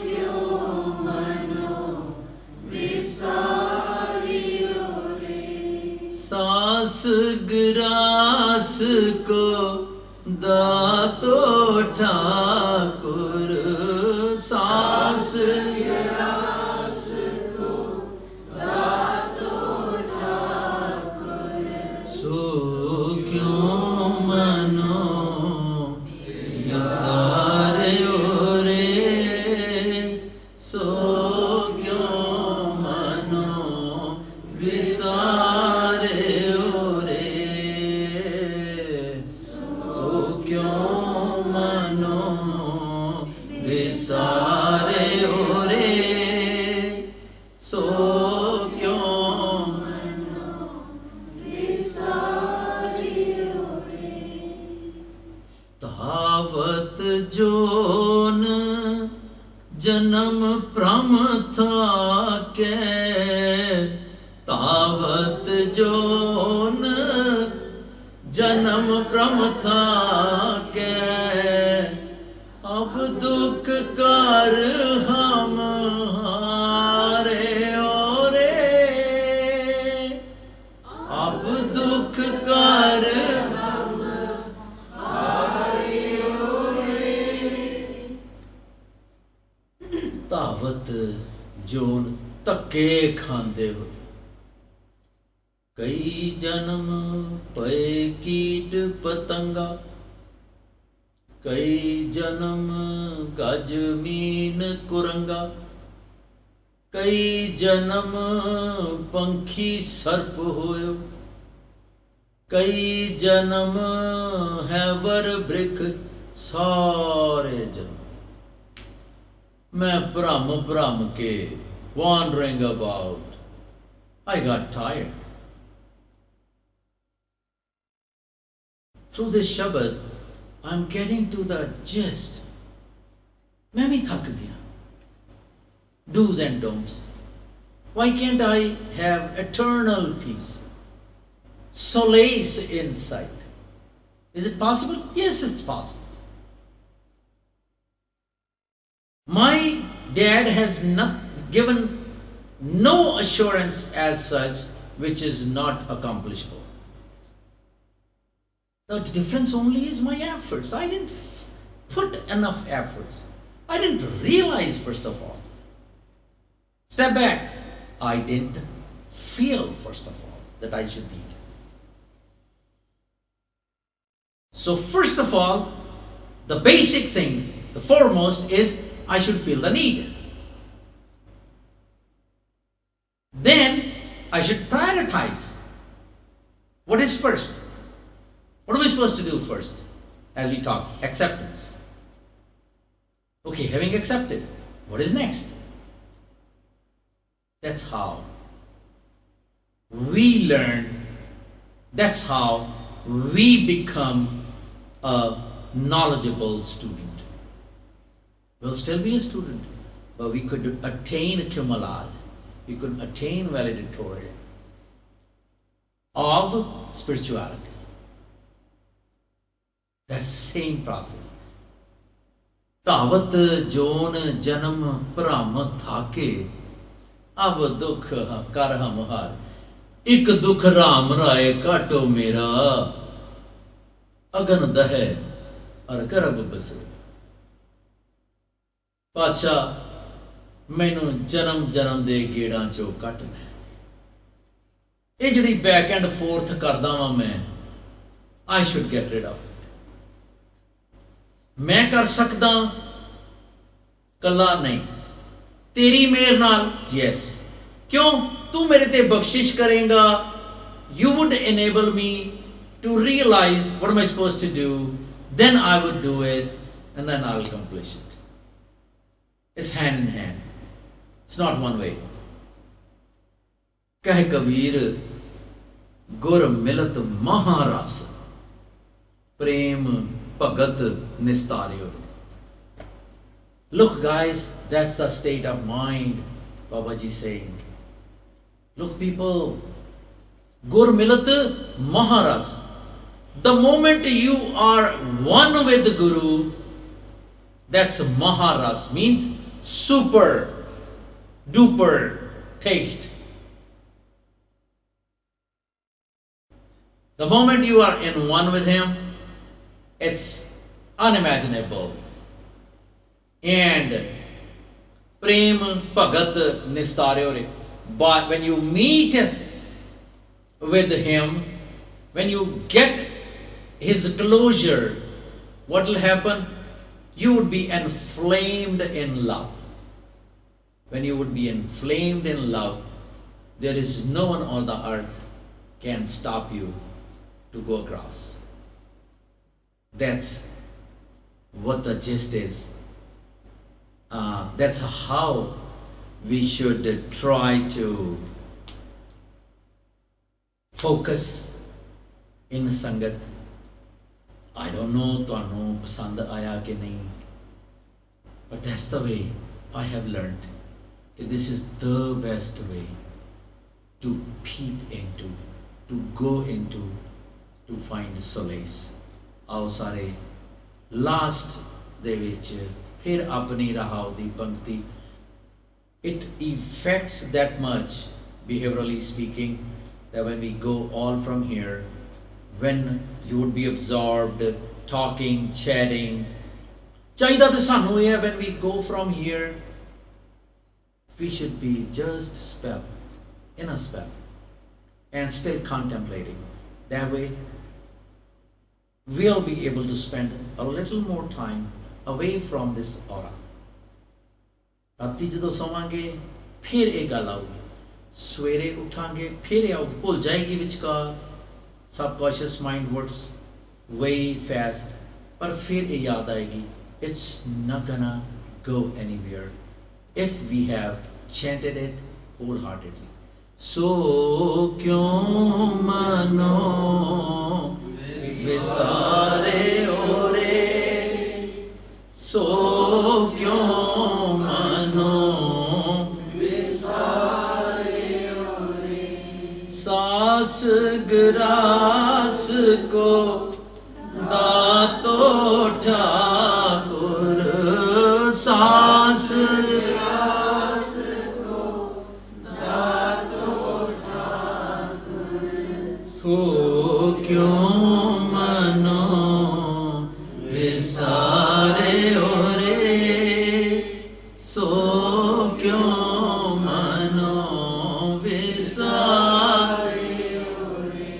क्यों मनो विसारे ओरे। सांस ग्रास को दातो ठाकुर। सांस ग्रास को दातो ठाकुर। सो क्यों मनो विसारे ओरे। सो क्यों मनो विसारे ओरे। सो क्यों मनो विसारे ओरे। सो क्यों मनो विसारे ओरे। तावत जोन जन्म प्रम था के। तावत जोन जन्म प्रम था के। अब दुख कर हम हारे। ਤਾਵਤ ਜੋਨ ਧੱਕੇ ਖਾਂਦੇ ਹੋਏ ਕਈ ਜਨਮ ਪਏ ਕੀਟ ਪਤੰਗਾ ਕਈ ਜਨਮ ਗਜ ਮੀਨ ਕੁਰੰਗਾ ਕਈ ਜਨਮ ਪੰਖੀ ਸਰਪ ਹੋਇਓ ਕਈ ਜਨਮ ਹੈਵਰ ਬ੍ਰਿਕ ਸਾਰੇ ਜਨਮ ਮੈਂ ਭ੍ਰਮ ਕੇ wandering about. I got tired. Through this Shabad, I'm getting to the gist. मैं भी थक गया. Do's and don'ts. Why can't I have eternal peace? Solace inside. Is it possible? Yes, it's possible. My dad has not given no assurance as such which is not accomplishable. The difference only is my efforts. I didn't put enough efforts. I didn't realize, first of all. Step back. I didn't feel, first of all, that I should need. So first of all, the basic thing, the foremost is I should feel the need. Then I should prioritize. What is first? What are we supposed to do first? As we talk, acceptance. Okay, having accepted, what is next? That's how we learn. That's how we become a knowledgeable student. We'll still be a student, but we could attain cumulad. We could attain valedictorian of spirituality. That same process. तावत zone जन्म भ्रम थाके अब दुख कर हम हार एक दुख राम राय काटो मेरा अगन दह और गर्भ बसे पातशाह मैनू जन्म जन्म दे गेड़ां चो कट ले ये जिहड़ी बैक एंड फोर्थ करदा वां मैं I should get rid of it मैं कर सकदा कला नहीं तेरी मेहर नाल यस क्यों तू मेरे ते बख्शिश करेगा you would enable me to realize what am I supposed to do then I would do it and then I'll accomplish it. It's hand in hand. It's not one way. कह कबीर गुर मिलत महारस प्रेम भगत निस्तारियो. Look guys, that's the state of mind Babaji saying. Look people, gur milat maharas. The moment you are one with the Guru, that's maharas, means super duper taste. The moment you are in one with him, it's unimaginable. And prem bhagat nistaryo. But when you meet with him, when you get his closure, what will happen? You would be inflamed in love. When you would be inflamed in love, there is no one on the earth can stop you to go across. That's what the gist is. That's how we should try to focus in Sangat. I don't know ਤੁਹਾਨੂੰ ਪਸੰਦ ਆਇਆ ਕਿ ਨਹੀਂ, but that's the way I have learned. This is the best way to peep into, to go into, to find solace. ਆਓ ਸਾਰੇ last ਦੇ ਵਿੱਚ ਫਿਰ ਆਪਣੀ ਰਾਹੋਂ ਦੀ ਪੰਕਤੀ. It affects that much, behaviorally speaking, that when we go all from here, when you would be absorbed, talking, chatting, ਚਾਹੀਦਾ ਤਾਂ ਸਾਨੂੰ ਇਹ ਹੈ when we go from here, we should be just spell, in a spell, and still contemplating. That way, we'll be able to spend a little more time away from this aura. ਰਾਤੀ ਜਦੋਂ ਸੌਵਾਂਗੇ ਫਿਰ ਇਹ ਗੱਲ ਆਊਗੀ, ਸਵੇਰੇ ਉਠਾਂਗੇ ਫਿਰ ਇਹ ਆਊਗੀ, ਭੁੱਲ ਜਾਏਗੀ ਵਿਚਕਾਰ, subconscious mind works way fast, ਪਰ ਫਿਰ ਇਹ ਯਾਦ ਆਏਗੀ. It's not gonna go anywhere if we have chanted it wholeheartedly. So kyun mano visare ore, so kyun mano visare ore, saas gras ko dato Thakur, सास सो क्यों मनो विसारे ओरे, सो क्यों मनो विसारे ओरे,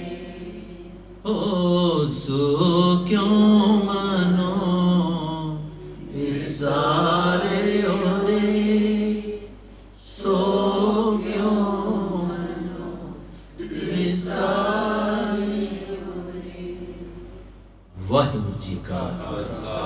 ओ सो क्यों मनो विसारे ओरे, सो क्यों मनो विसारे ओरे. वाहिगुरु जी का खालसा,